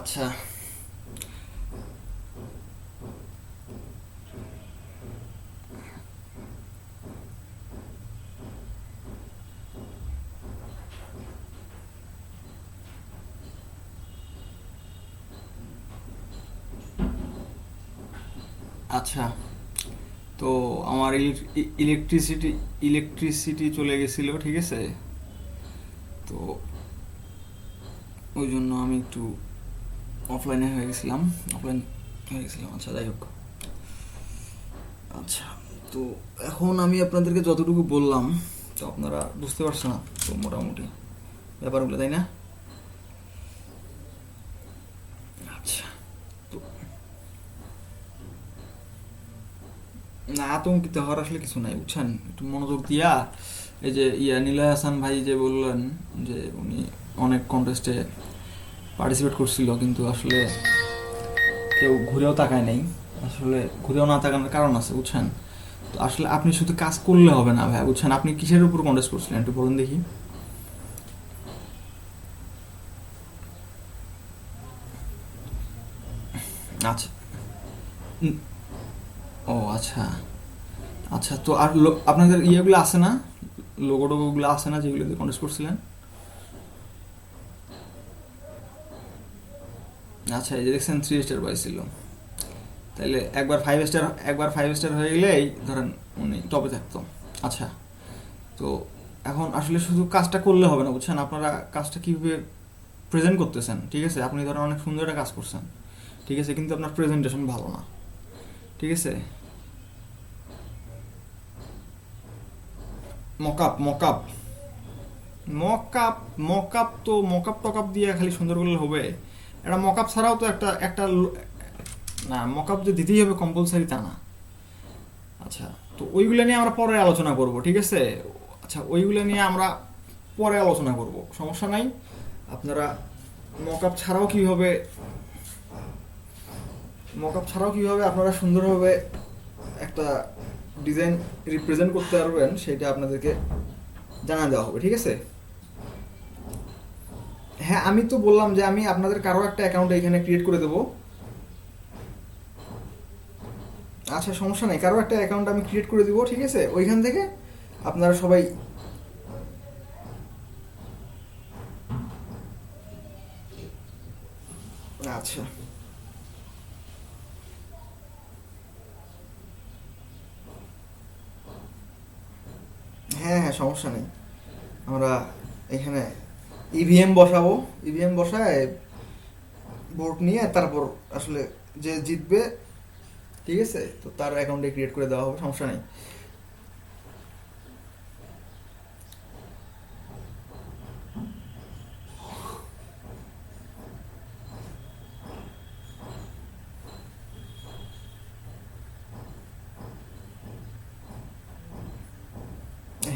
S1: আচ্ছা, আচ্ছা, তো আমার ইলেকট্রিসিটি চলে গেছিল, ঠিক আছে, তো ওই জন্য আমি একটু অফলাইনে হয়ে গেছিলাম, আচ্ছা যাই হোক। আচ্ছা, তো এখন আমি আপনাদেরকে যতটুকু বললাম তো আপনারা বুঝতে পারছেন না তো মোটামুটি ব্যাপারগুলো, তাই না? আচ্ছা, তো না আতঙ্কিত হওয়ার আসলে কিছু নাই, বুঝছেন, একটু মনোযোগ দিয়া এই যে নিলয় হাসান ভাই যে বললেন যে উনি অনেক কন্টেস্টে পার্টিসিপেট করছিল কিন্তু আসলে কেউ ঘুরেও তাকায় নাই। আসলে ঘুরেও না তাকানোর কারণ আছে, বুঝছেন। তো আসলে আপনি শুধু কাজ করলে হবে না ভাই, বুঝছেন। আপনি কিসের উপর কন্টেস্ট করছিলেন একটু বলুন দেখি। আচ্ছা, ও আচ্ছা, আচ্ছা, তো আর আপনাদের ইয়েগুলো আছে না, লোগো টোগোগুলো আছে না যেগুলো দিয়ে কন্টেস্ট করছিলেন? আচ্ছা, এই যে দেখছেন 3 স্টার পাইছিল, তাইলে একবার 5 স্টার হয়ে গেলেই ধরেন উনি টপে থাকতো। আচ্ছা, তো এখন আসলে শুধু কাজটা করলে হবে না, বুঝছেন। আপনারা কাজটা কীভাবে প্রেজেন্ট করতেছেন, ঠিক আছে। আপনি ধরেন অনেক সুন্দর একটা কাজ করছেন, ঠিক আছে, কিন্তু আপনার প্রেজেন্টেশন ভালো না, ঠিক আছে। মকআপ মকআপ মকআপ মকআপ তো মকআপ টকআপ দিয়ে খালি সুন্দর করলে হবে? এটা মকআপ ছাড়াও তো একটা একটা না, মকআপ যে দিতেই হবে কম্পালসারি তা না। আচ্ছা, তো ওইগুলো নিয়ে আমরা পরে আলোচনা করব, ঠিক আছে। আচ্ছা, ওইগুলো নিয়ে আমরা পরে আলোচনা করব, সমস্যা নাই। আপনারা মকআপ ছাড়াও কীভাবে আপনারা সুন্দরভাবে একটা ডিজাইন রিপ্রেজেন্ট করতে পারবেন সেটা আপনাদেরকে জানা দেওয়া হবে, ঠিক আছে। হ্যাঁ, আমি তো বললাম যে আমি আপনাদের কারো একটা অ্যাকাউন্ট এখানে ক্রিয়েট করে দেবো। আচ্ছা, সমস্যা নেই, কারো একটা অ্যাকাউন্ট আমি ক্রিয়েট করে দিব, ঠিক আছে। ওইখান থেকে আপনারা সবাই আচ্ছা, হ্যাঁ হ্যাঁ, সমস্যা নেই। আমরা এখানে ইভিএম বসাবো, ইভিএম বসায় ভোট নিয়ে তারপর আসলে যে জিতবে, ঠিক আছে, তো তার অ্যাকাউন্টে ক্রিয়েট করে দেওয়া হবে, সমস্যা নেই।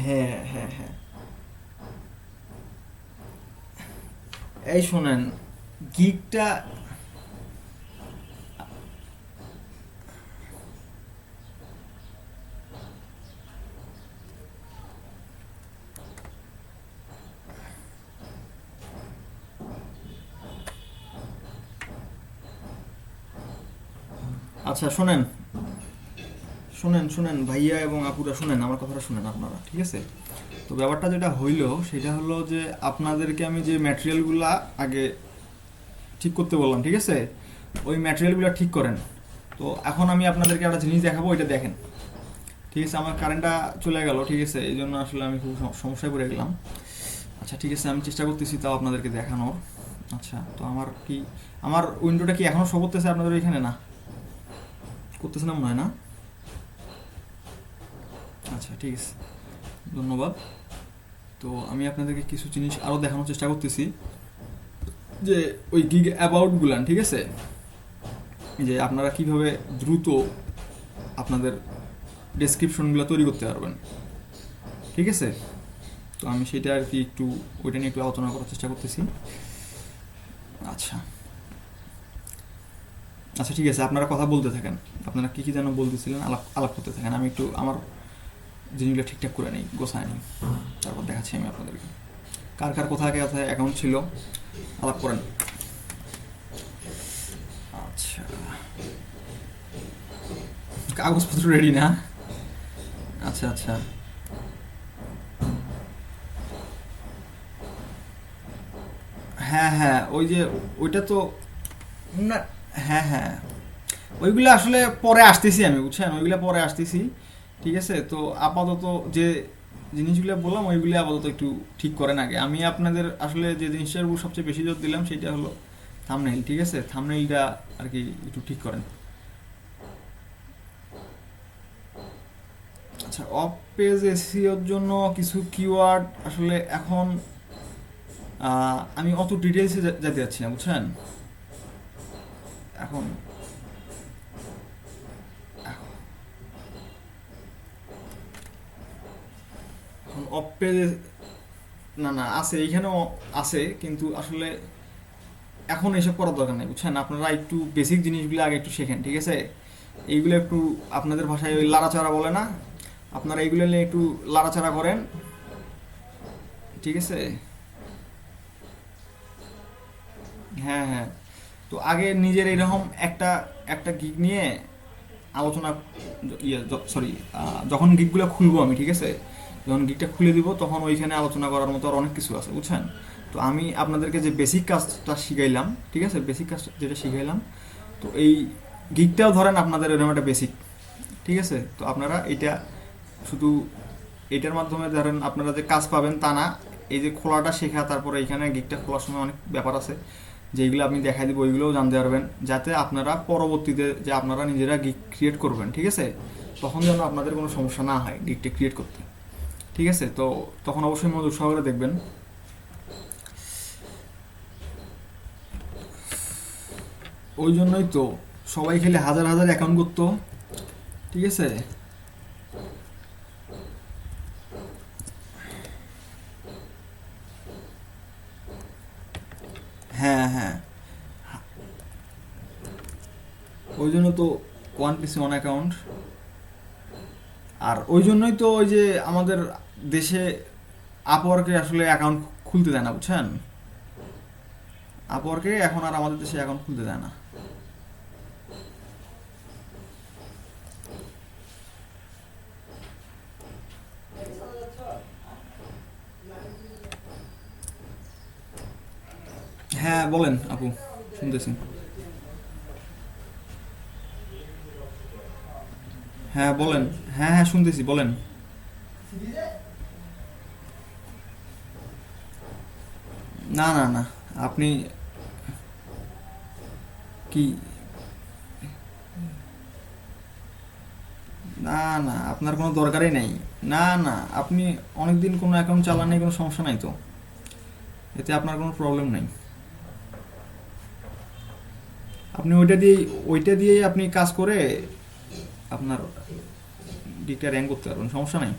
S1: হ্যাঁ হ্যাঁ হ্যাঁ, এই শোনেন, গিগটা আচ্ছা, শোনেন শোনেন শোনেন ভাইয়া এবং আপুরা, শোনেন আমার কথাটা, শোনেন আপনারা, ঠিক আছে। তো ব্যাপারটা যেটা হইলো সেটা হলো যে আপনাদেরকে আমি যে ম্যাটেরিয়ালগুলা আগে ঠিক করতে বললাম, ঠিক আছে, ওই ম্যাটেরিয়ালগুলো ঠিক করেন। তো এখন আমি আপনাদেরকে একটা জিনিস দেখাবো, ওইটা দেখেন, ঠিক আছে। আমার কারেন্টটা চলে গেল, ঠিক আছে, এই জন্য আসলে আমি খুব সমস্যায় পড়ে গেলাম। আচ্ছা, ঠিক আছে, আমি চেষ্টা করতেছি তাও আপনাদেরকে দেখানোর। আচ্ছা, তো আমার উইন্ডোটা কি এখনও শো করতেছে আপনাদের এখানে? না, করতেছে না মনে হয়, না? আচ্ছা, ঠিক আছে, ধন্যবাদ। তো আমি আপনাদেরকে কিছু জিনিস আরও দেখানোর চেষ্টা করতেছি, যে ওই গিগ অ্যাবাউটগুলান, ঠিক আছে, যে আপনারা কিভাবে দ্রুত আপনাদের ডেসক্রিপশনগুলো তৈরি করতে পারবেন, ঠিক আছে। তো আমি সেটা আর কি ওইটা নিয়ে একটু আলোচনা করার চেষ্টা করতেছি। আচ্ছা আচ্ছা, ঠিক আছে, আপনারা কথা বলতে থাকেন, আপনারা কী যেন বলতেছিলেন, আলাপ করতে থাকেন। আমি একটু আমার জিনিসগুলো ঠিকঠাক করে নিই, গোছায় নিই, তারপর দেখাচ্ছি আমি আপনাদেরকে কার কোথায় অ্যাকাউন্ট ছিল। আলাপ করেন। আচ্ছা, কাগজপত্র রেডি না? আচ্ছা আচ্ছা, হ্যাঁ হ্যাঁ, ওই যে ওইটা তো না, হ্যাঁ হ্যাঁ, ওইগুলো আসলে পরে আসতেছি আমি, বুঝছেন, ওইগুলো পরে আসতেছি। ঠিক আছে, তো আপাতত যে জিনিসগুলো বললাম ওইগুলো আপাতত একটু ঠিক করেন আগে। আমি আপনাদের আসলে যে জিনিসটার উপর সবচেয়ে বেশি জোর দিলাম সেটা হলো থাম্বনেইল। ঠিক আছে, থাম্বনেইলটা আর কি একটু ঠিক করেন। আচ্ছা, অফ পেজ এসইওর জন্য কিছু কিওয়ার্ড আসলে এখন আমি অত ডিটেলসে যেতে যাচ্ছি না, বুঝছেন। এখন এখন অফ পেজে, না না আছে, এইখানেও আছে, কিন্তু আসলে এখন এসব করার দরকার নেই, বুঝছেন। আপনারা একটু বেসিক জিনিসগুলো আগে একটু শেখেন, ঠিক আছে। এইগুলো একটু আপনাদের ভাষায় ওই লাড়াচাড়া বলে না, আপনারা এইগুলো নিয়ে একটু লাড়াচাড়া করেন, ঠিক আছে। হ্যাঁ হ্যাঁ, তো আগে নিজের এরকম একটা একটা গিগ নিয়ে আলোচনা, ইয়ে সরি, যখন গিগগুলো খুলবো আমি, ঠিক আছে, যখন গিগটা খুলে দিব তখন ওইখানে আলোচনা করার মতো আর অনেক কিছু আছে, বুঝছেন। তো আমি আপনাদেরকে যে বেসিক কাজটা শিখাইলাম, ঠিক আছে, বেসিক কাজ যেটা শিখাইলাম, তো এই গিগটাও ধরেন আপনাদের এরকম একটা বেসিক, ঠিক আছে। তো আপনারা এটা শুধু এটার মাধ্যমে ধরেন আপনারা যে কাজ পাবেন তা না, এই যে খোলাটা শেখা, তারপরে এখানে গিগটা খোলার সময় অনেক ব্যাপার আছে যেগুলো আপনি দেখাই দিব, ওইগুলোও জানতে পারবেন, যাতে আপনারা পরবর্তীতে যে আপনারা নিজেরা গিগ ক্রিয়েট করবেন, ঠিক আছে, তখন যেন আপনাদের কোনো সমস্যা না হয় গিগটা ক্রিয়েট করতে, ঠিক আছে। তো তখন অবশ্যই মনোযোগ সহকারে দেখবেন। ওই জন্যই তো সবাই খেলে হাজার হাজার অ্যাকাউন্ট করতো, ঠিক আছে। হ্যাঁ হ্যাঁ, ওই জন্য তো ওয়ান পিসি ওয়ান অ্যাকাউন্ট। আর ওই জন্যই তো ওই যে আমাদের দেশে আপওয়ার্কে আসলে অ্যাকাউন্ট খুলতে দেয় না, বুঝছেন। আপওয়ার্কে এখন আর আমাদের দেশে অ্যাকাউন্ট খুলতে দেয় না। হ্যাঁ বলেন আপু, শুনতেছি। হ্যাঁ বলেন, হ্যাঁ হ্যাঁ শুনতেছি, বলেন। না না না, আপনি কি, না না, আপনার কোনো দরকারই নাই। না না, আপনি অনেকদিন কোনো অ্যাকাউন্ট চালান নাই, কোনো সমস্যা নাই তো, এতে আপনার কোনো প্রবলেম নাই। আপনি ওইটা দিয়েই আপনি কাজ করে আপনার দিকটা র্যাঙ্ক করতে পারবেন, সমস্যা নাই।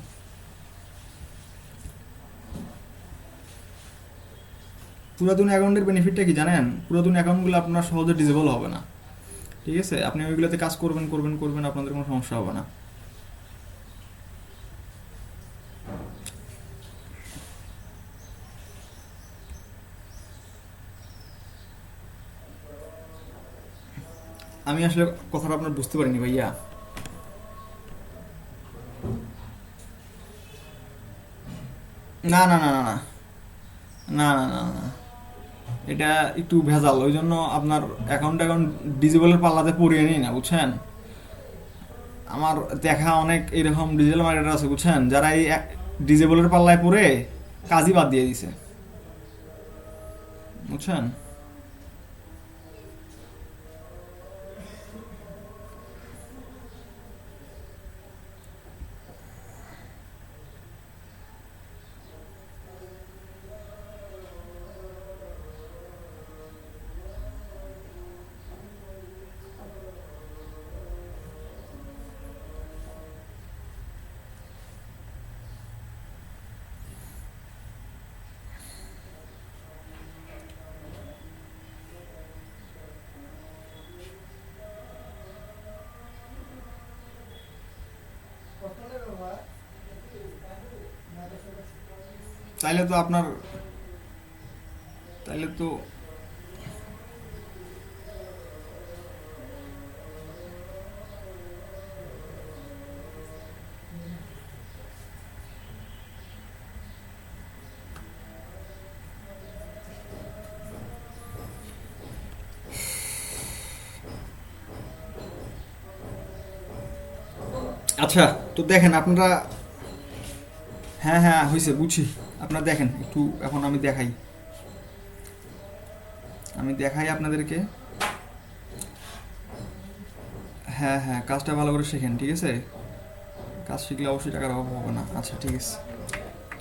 S1: পুরাতন অ্যাকাউন্টের বেনিফিটটা কি জানেন? পুরাতন অ্যাকাউন্টগুলো আপনার সহজে ডিজেবল হবে না, ঠিক আছে। আপনি ওইগুলোতে কাজ করবেন করবেন করবেন, আপনাদের কোনো সমস্যা হবে না। আমি আসলে কথাটা আপনার বুঝতে পারিনি ভাইয়া। না না না না না, না না না না, এটা একটু ভেজাল, ওই জন্য আপনার অ্যাকাউন্ট ডিজেবলের পাল্লাতে পড়িয়ে নিই না, বুঝছেন। আমার দেখা অনেক এরকম ডিজিটাল মার্কেটার আছে, বুঝছেন, যারা এই ডিজেবলের পাল্লায় পড়ে কাজই বাদ দিয়ে দিছে, বুঝছেন। তাইলে তো আপনার, তাইলে তো আচ্ছা, তো দেখেন আপনারা, হ্যাঁ হ্যাঁ হয়েছে, বুঝছি। আপনারা দেখেন একটু, এখন আমি দেখাই আপনাদেরকে। হ্যাঁ হ্যাঁ, কাজটা ভালো করে শেখেন, ঠিক আছে? কাজ শিখলে অবশ্যই টাকার অভাব হবে না। আচ্ছা ঠিক আছে,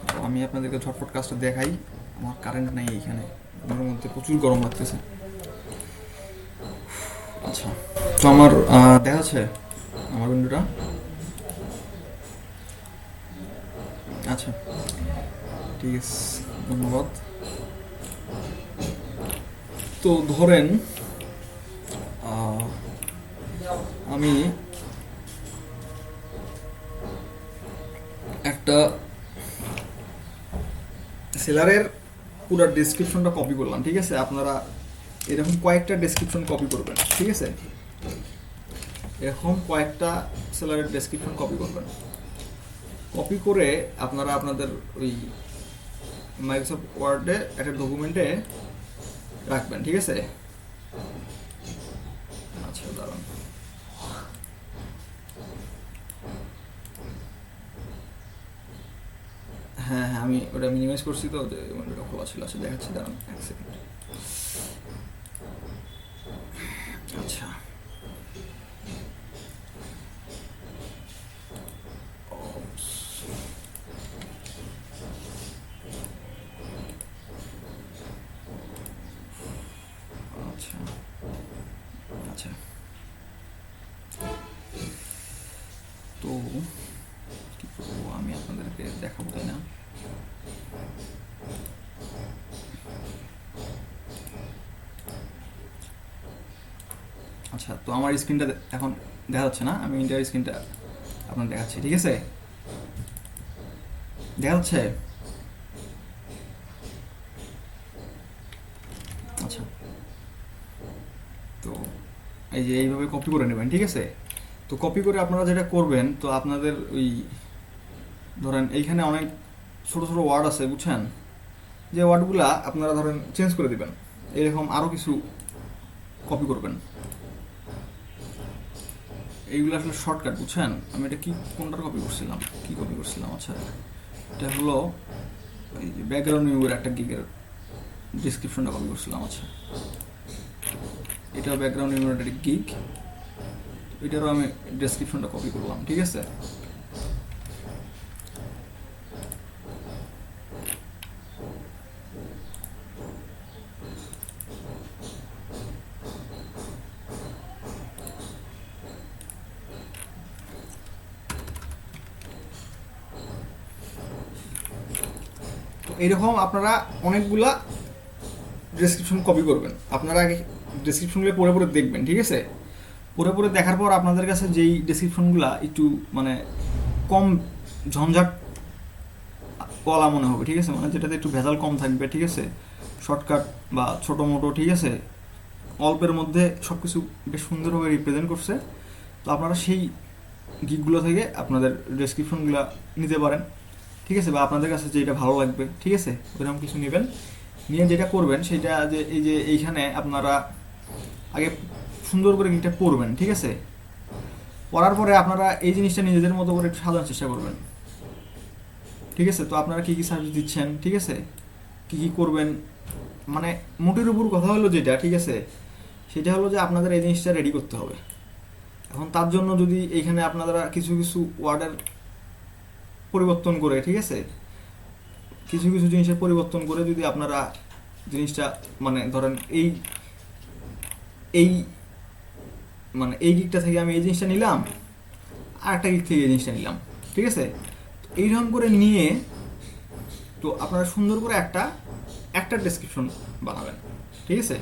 S1: তো আমি আপনাদেরকে ঝটফট কাজটা দেখাই। আমার কারেন্ট নাই এইখানে, ঘরের মধ্যে প্রচুর গরম লাগতেছে। আচ্ছা, তো আমার দেখা যাচ্ছে আমার উইন্ডোটা। আচ্ছা ঠিক আছে, ধন্যবাদ। তো ধরেন আমি একটা সেলারের পুরো ডেসক্রিপশনটা কপি করলাম, ঠিক আছে? আপনারা এরকম কয়েকটা ডেসক্রিপশন কপি করবেন, ঠিক আছে? এরকম কয়েকটা সেলারের ডেসক্রিপশন কপি করবেন। কপি করে আপনারা আপনাদের ওই মাইক্রোসফট ওয়ার্ডে একটা ডকুমেন্টে রাখবেন, ঠিক আছে? আচ্ছা দাঁড়ান, হ্যাঁ হ্যাঁ আমি ওটা মিনিমাইজ করছি, তো যে ওটা খোলা ছিল। আচ্ছা দেখাচ্ছি, দাঁড়ান এক সেকেন্ড। আচ্ছা আচ্ছা আচ্ছা, তো কি করবো, আমি আপনাদেরকে দেখাবো, তাই না? আচ্ছা, তো আমার স্ক্রিনটা এখন দেখা যাচ্ছে না, আমি ইন্টার স্ক্রিনটা আপনার দেখাচ্ছি, ঠিক আছে? দেখা যাচ্ছে? আচ্ছা, তো এই যে এইভাবে কপি করে নেবেন, ঠিক আছে? তো কপি করে আপনারা যেটা করবেন, তো আপনাদের ওই ধরেন এইখানে অনেক ছোট ছোট ওয়ার্ড আছে, বুঝছেন? যে ওয়ার্ডগুলা আপনারা ধরেন চেঞ্জ করে দিবেন, এরকম আরও কিছু কপি করবেন। এইগুলো আসলে শর্টকাট, বুঝছেন? আমি এটা কি কোনটার কপি করছিলাম, কি কপি করছিলাম? আচ্ছা, এটা হলো এই যে ব্যাকগ্রাউন্ড মিউর একটা গিগের ডিসক্রিপশনটা কপি করছিলাম। আচ্ছা, এটা ব্যাকগ্রাউন্ড মিউর একটা গিগ, এটারও আমি ডেসক্রিপশনটা কপি করলাম, ঠিক আছে? তো এইরকম আপনারা অনেকগুলা ডেসক্রিপশন কপি করবেন। আপনারা আগে ডেসক্রিপশনগুলো পড়ে পড়ে দেখবেন, ঠিক আছে? পড়ে পড়ে দেখার পর আপনাদের কাছে যেই ডেসক্রিপশনগুলো একটু মানে কম ঝঞ্ঝাট ওয়ালা মনে হবে, ঠিক আছে? মানে যেটাতে একটু ভেজাল কম থাকবে, ঠিক আছে? শর্টকাট বা ছোটো মোটো, ঠিক আছে? অল্পের মধ্যে সব কিছু বেশ সুন্দরভাবে রিপ্রেজেন্ট করছে। তো আপনারা সেই গিকগুলো থেকে আপনাদের ডেসক্রিপশনগুলো নিতে পারেন, ঠিক আছে? বা আপনাদের কাছে যেটা ভালো লাগবে, ঠিক আছে, ওইরকম কিছু নেবেন। নিয়ে যেটা করবেন সেটা যে এই যে এইখানে আপনারা আগে সুন্দর করে গিকটা পড়বেন, ঠিক আছে? পড়ার পরে আপনারা এই জিনিসটা নিজেদের মতো করে একটু সাজানোর চেষ্টা করবেন, ঠিক আছে? তো আপনারা কী কী সার্ভিস দিচ্ছেন, ঠিক আছে, কী কী করবেন, মানে মোটের উপর কথা হলো যেটা, ঠিক আছে, সেটা হলো যে আপনাদের এই জিনিসটা রেডি করতে হবে। এখন তার জন্য যদি এইখানে আপনারা কিছু কিছু ওয়ার্ডের পরিবর্তন করে, ঠিক আছে, কিছু কিছু জিনিসের পরিবর্তন করে যদি আপনারা জিনিসটা মানে ধরেন এই এই মানে এই দিকটা থেকে আমি এই জিনিসটা নিলাম, আর একটা দিক থেকে এই জিনিসটা নিলাম, ঠিক আছে? এইরকম করে নিয়ে তো আপনারা সুন্দর করে একটা একটা ডেসক্রিপশন বানাবেন, ঠিক আছে?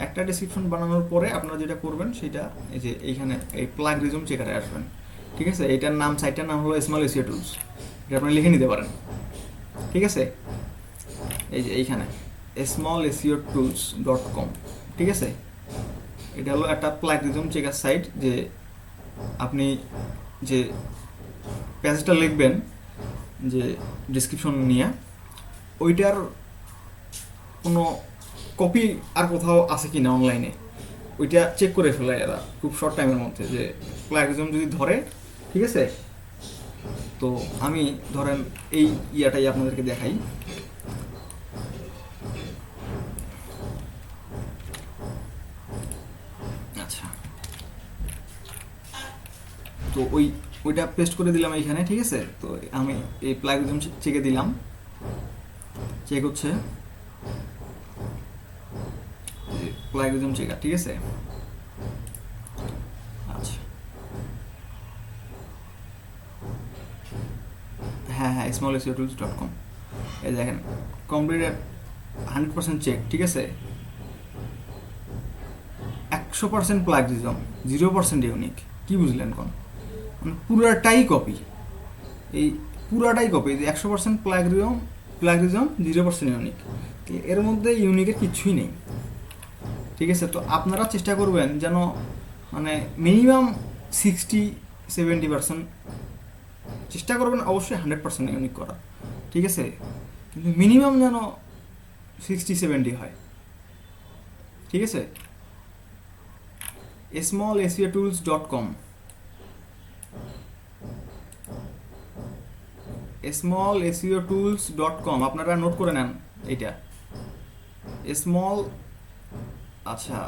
S1: একটা ডেসক্রিপশন বানানোর পরে আপনারা যেটা করবেন সেটা এই যে এইখানে এই প্লাগ রিজম চেকারে আসবেন, ঠিক আছে? এইটার নাম, সাইটটার নাম হলো স্মল এসিও টুলস, এটা আপনি লিখে নিতে পারেন, ঠিক আছে? এই যে এইখানে smallseotools.com, ঠিক আছে? এটা হলো একটা প্লাগরিজম চেকার সাইট, যে আপনি যে প্যাসেজটা লিখবেন যে ডিসক্রিপশন নিয়ে, ওইটার কোনো কপি আর কোথাও আছে কি না অনলাইনে, ওইটা চেক করে ফেলে এরা খুব শর্ট টাইমের মধ্যে, যে প্লাগরিজম যদি ধরে, ঠিক আছে, তো আমি ধরেন এই ইয়াটাই আপনাদেরকে দেখাই। আচ্ছা, তো ওইটা পেস্ট করে দিলাম এইখানে, ঠিক আছে। তো আমি এই প্লাগরিজম চেকে দিলাম, চেক হচ্ছে প্লাগরিজম চেকার, ঠিক আছে। আচ্ছা, হ্যাঁ হ্যাঁ, smallseo.com, এই দেখেন কমপ্লিটেড 100% চেক, ঠিক আছে। 100% প্লাগরিজম, 0% ইউনিক। কি বুঝলেন কোন? মানে পুরাটাই কপি, এই পুরাটাই কপি। 100% প্লাগরিজম 0% ইউনিক, এর মধ্যে ইউনিকের কিছুই নেই, ঠিক আছে। তো আপনারা চেষ্টা করবেন যেন মানে মিনিমাম 60-70%, চেষ্টা করবেন অবশ্যই 100% ইউনিক করা, ঠিক আছে, কিন্তু মিনিমাম যেন 60-70 হয়, ঠিক আছে। smallseotools.com, smallseotools.com, আপনারা নোট করে নেন এইটা স্মল। আচ্ছা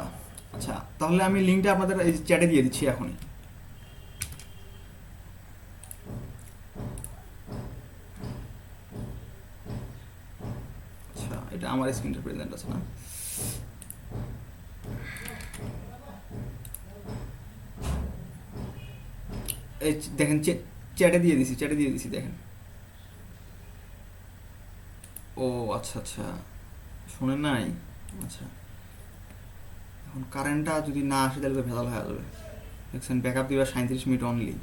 S1: আচ্ছা, তাহলে আমি লিঙ্কটা আপনাদের এই চ্যাটে দিয়ে দিচ্ছি এখনই। আচ্ছা, এটা আমার স্ক্রিনটা প্রেজেন্ট আছে না? এই দেখেন চ্যাটে দিয়ে দিছি দেখেন। ও আচ্ছা আচ্ছা, শুনেন নাই? আচ্ছা, এখন কারেন্টটা যদি না আসে তাহলে তো ভেজাল হয়ে যাবে। দেখছেন ব্যাকআপ দিবার 37 মিনিট অনলি।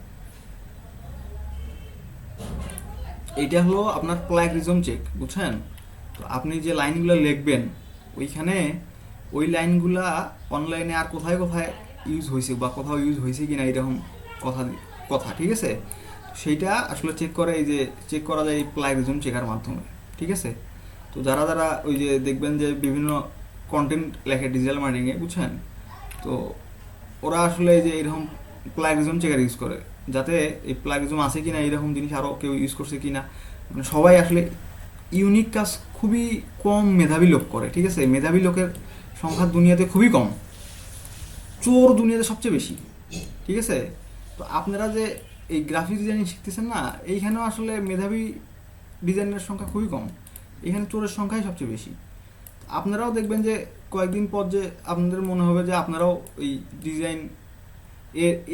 S1: এইটা হলো আপনার প্লাগরিজম চেক, বুঝছেন? তো আপনি যে লাইনগুলো লিখবেন ওইখানে ওই লাইনগুলা অনলাইনে আর কোথায় কোথায় ইউজ হয়েছে বা কোথাও ইউজ হয়েছে কিনা এরকম কথা, ঠিক আছে। সেইটা আসলে চেক করে, এই যে চেক করা যায় এই প্লাগরিজম চেকার মাধ্যমে, ঠিক আছে। তো যারা যারা ওই যে দেখবেন যে বিভিন্ন কন্টেন্ট লেখে ডিজিটাল মার্কেটিংয়ে, বুঝছেন, তো ওরা আসলে এই যে এরকম প্লাগরিজম চেকার ইউজ করে, যাতে এই প্লাগরিজম আছে কিনা, এইরকম জিনিস আরও কেউ ইউজ করছে কিনা। মানে সবাই আসলে ইউনিক কাজ খুবই কম মেধাবী লোক করে, ঠিক আছে। মেধাবী লোকের সংখ্যা দুনিয়াতে খুবই কম, চোর দুনিয়াতে সবচেয়ে বেশি, ঠিক আছে। তো আপনারা যে এই গ্রাফিক ডিজাইনিং শিখতেছেন না, এইখানেও আসলে মেধাবী ডিজাইনের সংখ্যা খুবই কম, এখানে চোরের সংখ্যাই সবচেয়ে বেশি। আপনারাও দেখবেন যে কয়েকদিন পর যে আপনাদের মনে হবে যে আপনারাও এই ডিজাইন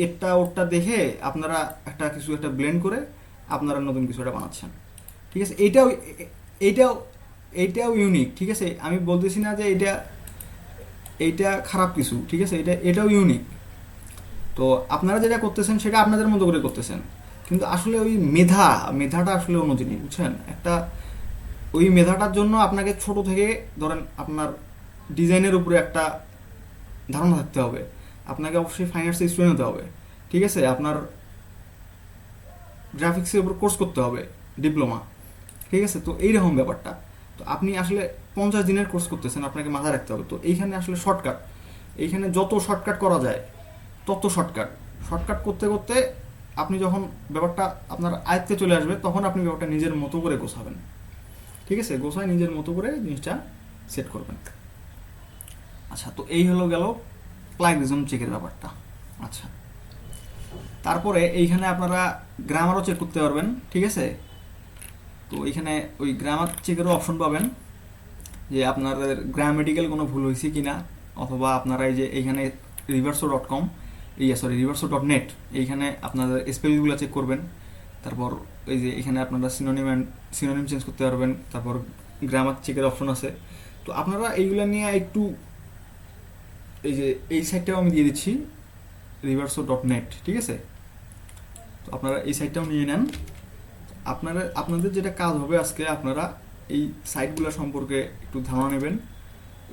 S1: এরটা ওরটা দেখে আপনারা একটা ব্লেন্ড করে আপনারা নতুন কিছু একটা বানাচ্ছেন, ঠিক আছে। এইটাও ইউনিক, ঠিক আছে। আমি বলতেছি না যে এইটা খারাপ কিছু, ঠিক আছে, এটাও ইউনিক। তো আপনারা যেটা করতেছেন সেটা আপনাদের মতো করে করতেছেন, কিন্তু আসলে ওই মেধাটা আসলে অন্য জিনিস, বুঝছেন। ওই মেধাটার জন্য আপনাকে ছোট থেকে ধরেন আপনার ডিজাইনের উপরে একটা ধারণা থাকতে হবে, আপনাকে অবশ্যই ফাইন আর্টসে স্টুডেন্ট হতে হবে, ঠিক আছে। আপনার গ্রাফিক্সের উপর কোর্স করতে হবে, ডিপ্লোমা, ঠিক আছে। তো এইরকম ব্যাপারটা। তো আপনি আসলে 50 দিনের কোর্স করতেছেন, আপনাকে মাথায় রাখতে হবে। তো এইখানে আসলে শর্টকাট, এইখানে যত শর্টকাট করা যায় তত শর্টকাট করতে করতে আপনি যখন ব্যাপারটা আপনার আয়ত্তে চলে আসবে তখন আপনি ব্যাপারটা নিজের মতো করে গোছাবেন, ঠিক আছে। গোছায় নিজের মতো করে জিনিসটা সেট করবেন। আচ্ছা, তো এই হলো গেল প্লাগরিজম চেকের ব্যাপারটা। আচ্ছা, তারপরে এইখানে আপনারা গ্রামারও চেক করতে পারবেন, ঠিক আছে। তো এইখানে ওই গ্রামার চেকেরও অপশন পাবেন, যে আপনাদের গ্রামেটিক্যাল কোনো ভুল হয়েছে কিনা, অথবা আপনারা এই যে এইখানে riverso.com riverso.net, এইখানে আপনাদের স্পেলগুলো চেক করবেন। তারপর এই যে এখানে আপনারা সিনোনিম চেঞ্জ করতে পারবেন। তারপর গ্রামার চেকের অপশন আছে। তো আপনারা এইগুলো নিয়ে একটু, এই যে এই সাইটটাও আমি দিয়ে দিচ্ছি riverso.net, ঠিক আছে। তো আপনারা এই সাইটটাও নিয়ে নেন। আপনাদের যেটা কাজ হবে আজকে, আপনারা এই সাইটগুলো সম্পর্কে একটু ধারণা নেবেন,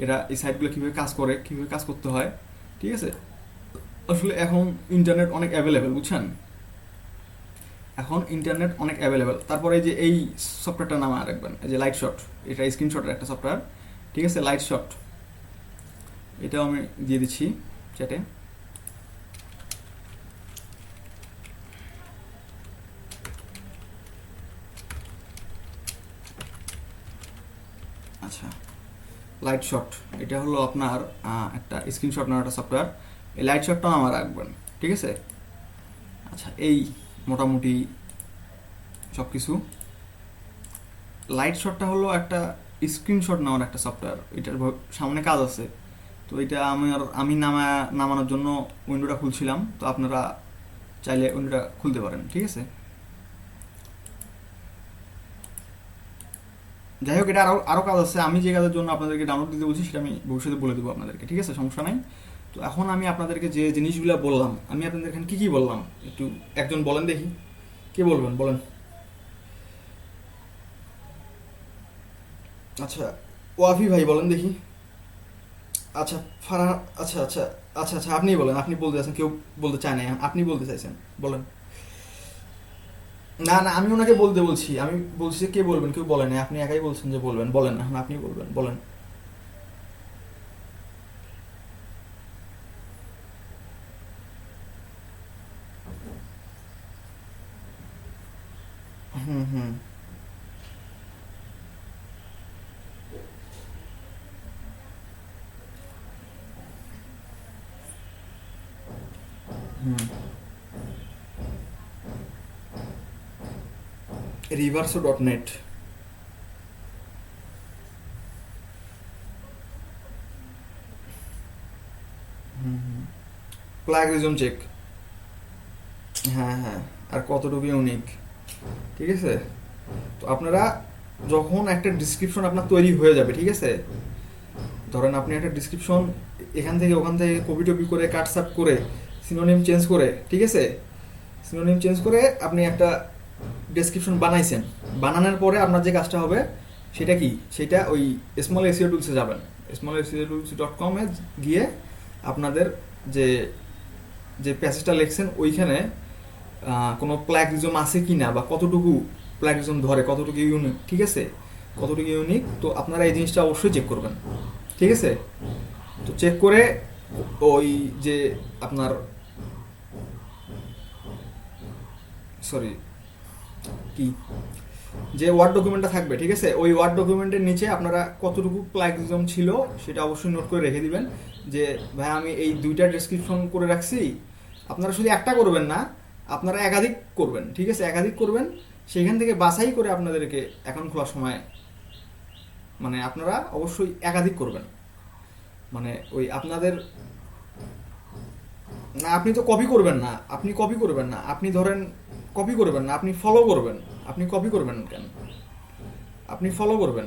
S1: এরা এই সাইটগুলো কীভাবে কাজ করে, কীভাবে কাজ করতে হয়, ঠিক আছে। আসলে এখন ইন্টারনেট অনেক অ্যাভেলেবেল, বুঝছেন, এখন ইন্টারনেট অনেক অ্যাভেলেবেল। তারপরে এই যে এই সফটওয়্যারটার নাম রাখবেন, এই যে লাইটশট, এটা স্ক্রিনশটের একটা সফটওয়্যার, ঠিক আছে, লাইটশট। এটাও আমি দিয়ে দিচ্ছি চ্যাটে। আচ্ছা, লাইট শট, এটা হলো আপনার একটা স্ক্রিনশট নেওয়ার একটা সফটওয়্যার। এই লাইট শটটাও আমার রাখবেন, ঠিক আছে? আচ্ছা, এই মোটামুটি সব কিছু। লাইট শটটা হলো একটা স্ক্রিনশট নেওয়ার একটা সফটওয়্যার, এটার সামনে কাজ আছে। তো এটা আমি নামানোর জন্য উইন্ডোটা খুলছিলাম, তো আপনারা চাইলে উইন্ডোটা খুলতে পারেন, ঠিক আছে? যাই হোক, এটা আরও কাজ আছে। আমি যে কাজের জন্য আপনাদেরকে ডাউনলোড দিতে বলছি সেটা আমি ভবিষ্যতে বলে দেবো আপনাদেরকে, ঠিক আছে? সমস্যা নাই। তো এখন আমি আপনাদেরকে যে জিনিসগুলো বললাম, আমি আপনাদের এখানে কী কী বললাম একটু একজন বলেন দেখি, কে বলবেন বলেন। আচ্ছা, ওয়াফি ভাই বলেন দেখি। আচ্ছা, ফারহা, আচ্ছা আচ্ছা আচ্ছা আচ্ছা, আপনি বলেন, আপনি বলতে চাইছেন, কেউ বলতে চায় না, আপনি বলতে চাইছেন, বলেন। না না, আমি ওনাকে বলতে বলছি, আমি বলছি যে কে বলবেন, কেউ বলেন না, আপনি একাই বলছেন যে বলবেন, বলেন, এখন আপনি বলবেন, বলেন। হুম হুম হুম। riverso.net। হুম হুম। প্লাগরিজম চেক, হ্যাঁ হ্যাঁ, আর কতটুকু ইউনিক, ঠিক আছে? তো আপনারা যখন একটা ডিসক্রিপশন আপনার তৈরি হয়ে যাবে, ঠিক আছে? ধরেন আপনি একটা ডিসক্রিপশন এখান থেকে ওখান থেকে কপি টপি করে কাটসাট করে সিনোনিম চেঞ্জ করে, ঠিক আছে? সিনোনিম চেঞ্জ করে আপনি একটা ডেসক্রিপশন বানাইছেন। বানানোর পরে আপনার যে কাজটা হবে সেটা কি, সেটা ওই স্মল এসিও টুলসে যাবেন। small.com-এ গিয়ে আপনাদের যে যে প্যাসেজটা লিখছেন ওইখানে কোনো প্ল্যাগরিজম আছে কি না, বা কতটুকু প্ল্যাগরিজম ধরে, কতটুকু ইউনিক, ঠিক আছে? কতটুকু ইউনিক, তো আপনারা এই জিনিসটা অবশ্যই চেক করবেন, ঠিক আছে? তো চেক করে ওই যে আপনার, সরি, কি, যে ওয়ার্ড ডকুমেন্টটা থাকবে, ঠিক আছে? ওই ওয়ার্ড ডকুমেন্টের নিচে আপনারা কতটুকু প্লাগরিজম ছিল সেটা অবশ্যই নোট করে রেখে দিবেন, যে ভাই আমি এই দুইটা ডেসক্রিপশন করে রাখছি। আপনারা শুধু একটা করবেন না, আপনারা একাধিক করবেন, ঠিক আছে? একাধিক করবেন, সেইখান থেকে বাছাই করে আপনাদেরকে অ্যাকাউন্ট খোলার সময় মানে আপনারা অবশ্যই একাধিক করবেন। মানে ওই আপনাদের, না আপনি তো কপি করবেন না, আপনি কপি করবেন না, আপনি ধরেন কপি করবেন না, আপনি ফলো করবেন। আপনি কপি করবেন কেন? আপনি ফলো করবেন,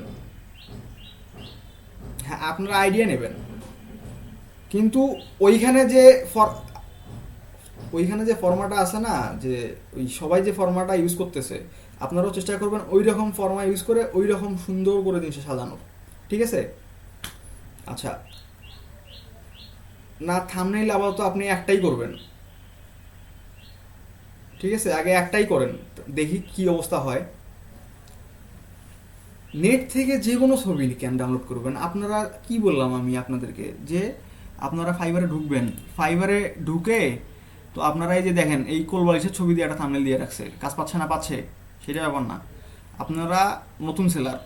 S1: হ্যাঁ আপনার আইডিয়া নেবেন, কিন্তু ওইখানে যে ওইখানে যে ফর্মাটা আছে না, যে ওই সবাই যে ফর্মাটা ইউজ করতেছে, আপনারাও চেষ্টা করবেন ওই রকম ফর্মা ইউজ করে ওই রকম সুন্দর করে জিনিসটা সাজানোর, ঠিক আছে? আচ্ছা, না থাম্বনেইল আপাতত আপনি একটাই করবেন, ঠিক আছে? আগে একটাই করেন, দেখি কি অবস্থা হয়। নেট থেকে যে কোনো ছবি কেন ডাউনলোড করবেন? আপনারা কি বললাম আমি আপনাদেরকে, যে আপনারা ফাইবারে ঢুকবেন, ফাইবারে ঢুকে তো আপনারা এই যে দেখেন এই কোলবালিশের ছবি দিয়ে একটা থাম্বনেল দিয়ে রাখছে, কাজ পাচ্ছে না পাচ্ছে সেটা ব্যাপার না। আপনারা নতুন সেলার,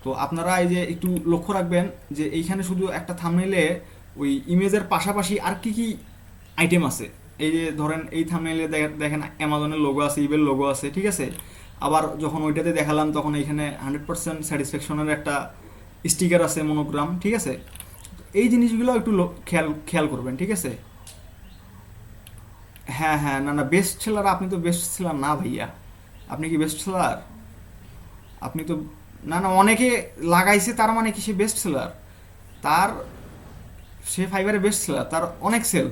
S1: তো আপনারা এই যে একটু লক্ষ্য রাখবেন যে এইখানে শুধু একটা থাম্বনেইলে ওই ইমেজের পাশাপাশি আর কি কি আইটেম আছে। এই যে ধরেন এই থাম্বনেইলে দেখেন অ্যামাজনের লোগো আছে, ইবের লোগো আছে, ঠিক আছে? আবার যখন ওইটাতে দেখালাম তখন এইখানে 100% স্যাটিসফ্যাকশনের একটা স্টিকার আছে, মনোগ্রাম, ঠিক আছে? এই জিনিসগুলো একটু খেয়াল খেয়াল করবেন, ঠিক আছে? হ্যাঁ হ্যাঁ, না না, বেস্ট সেলার, আপনি তো বেস্ট সেলার না ভাইয়া। আপনি কি বেস্ট সেলার? আপনি তো, না না, অনেকে লাগাইছে তার মানে কি সে বেস্ট সেলার? তার, সে ফাইবারে বেস্ট সেলার, তার অনেক সেল।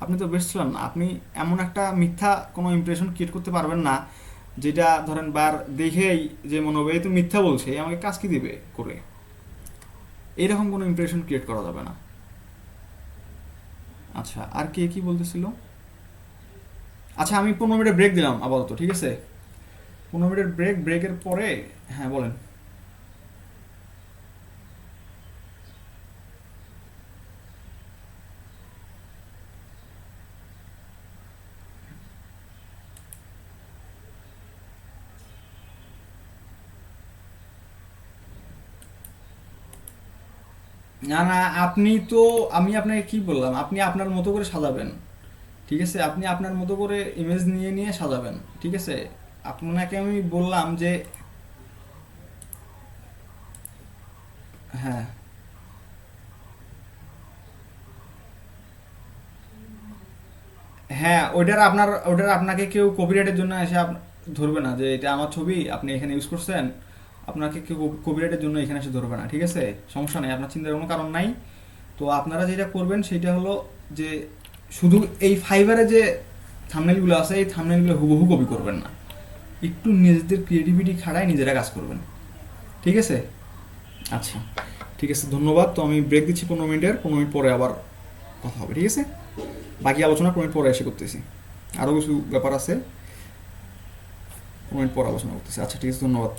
S1: আপনি তো বেস্ট সেলার না। আপনি এমন একটা মিথ্যা কোনো ইমপ্রেশন ক্রিয়েট করতে পারবেন না, যেটা ধরেন বার দেখেই যে মনে হবে এই তো মিথ্যা বলছে, এই আমাকে কাজ কি দিবে করে, এইরকম কোনো ইমপ্রেশন ক্রিয়েট করা যাবে না। আচ্ছা, আর কে কি বলতেছিল? আচ্ছা, আমি 15 মিনিটের ব্রেক দিলাম আপাতত, ঠিক আছে? 15 মিনিটের ব্রেক, ব্রেকের পরে, হ্যাঁ বলেন। না না, আপনি তো, আমি আপনাকে কি বললাম, আপনি আপনার মতো করে সাজাবেন, ঠিক আছে? আপনি আপনার মতো করে ইমেজ নিয়ে নিয়ে সাজাবেন, ঠিক আছে? আপনাকে আমি বললাম যে হ্যাঁ হ্যাঁ, ওইটার আপনাকে কেউ কপিরাইটের জন্য এসে ধরবে না যে এটা আমার ছবি আপনি এখানে ইউজ করছেন। আপনাকে কেউ কপিরাইটের জন্য এখানে এসে ধরবে না, ঠিক আছে? সমস্যা নেই, আপনার চিন্তার কোনো কারণ নাই। তো আপনারা যেটা করবেন সেটা হলো যে শুধু এই ফাইবারে যে থাম্বনেলগুলো আছে এই থাম্বনেলগুলো হুবহু কপি করবেন না, একটু নিজেদের ক্রিয়েটিভিটি খাড়ায় নিজেরা কাজ করবেন, ঠিক আছে? আচ্ছা, ঠিক আছে, ধন্যবাদ। তো আমি ব্রেক দিচ্ছি 15 মিনিটের, 15 মিনিট পরে আবার কথা হবে, ঠিক আছে? বাকি আলোচনা 15 মিনিট পরে এসে করতেছি, আরও কিছু ব্যাপার আছে, 15 মিনিট পরে আলোচনা করতেছি। আচ্ছা ঠিক আছে, ধন্যবাদ।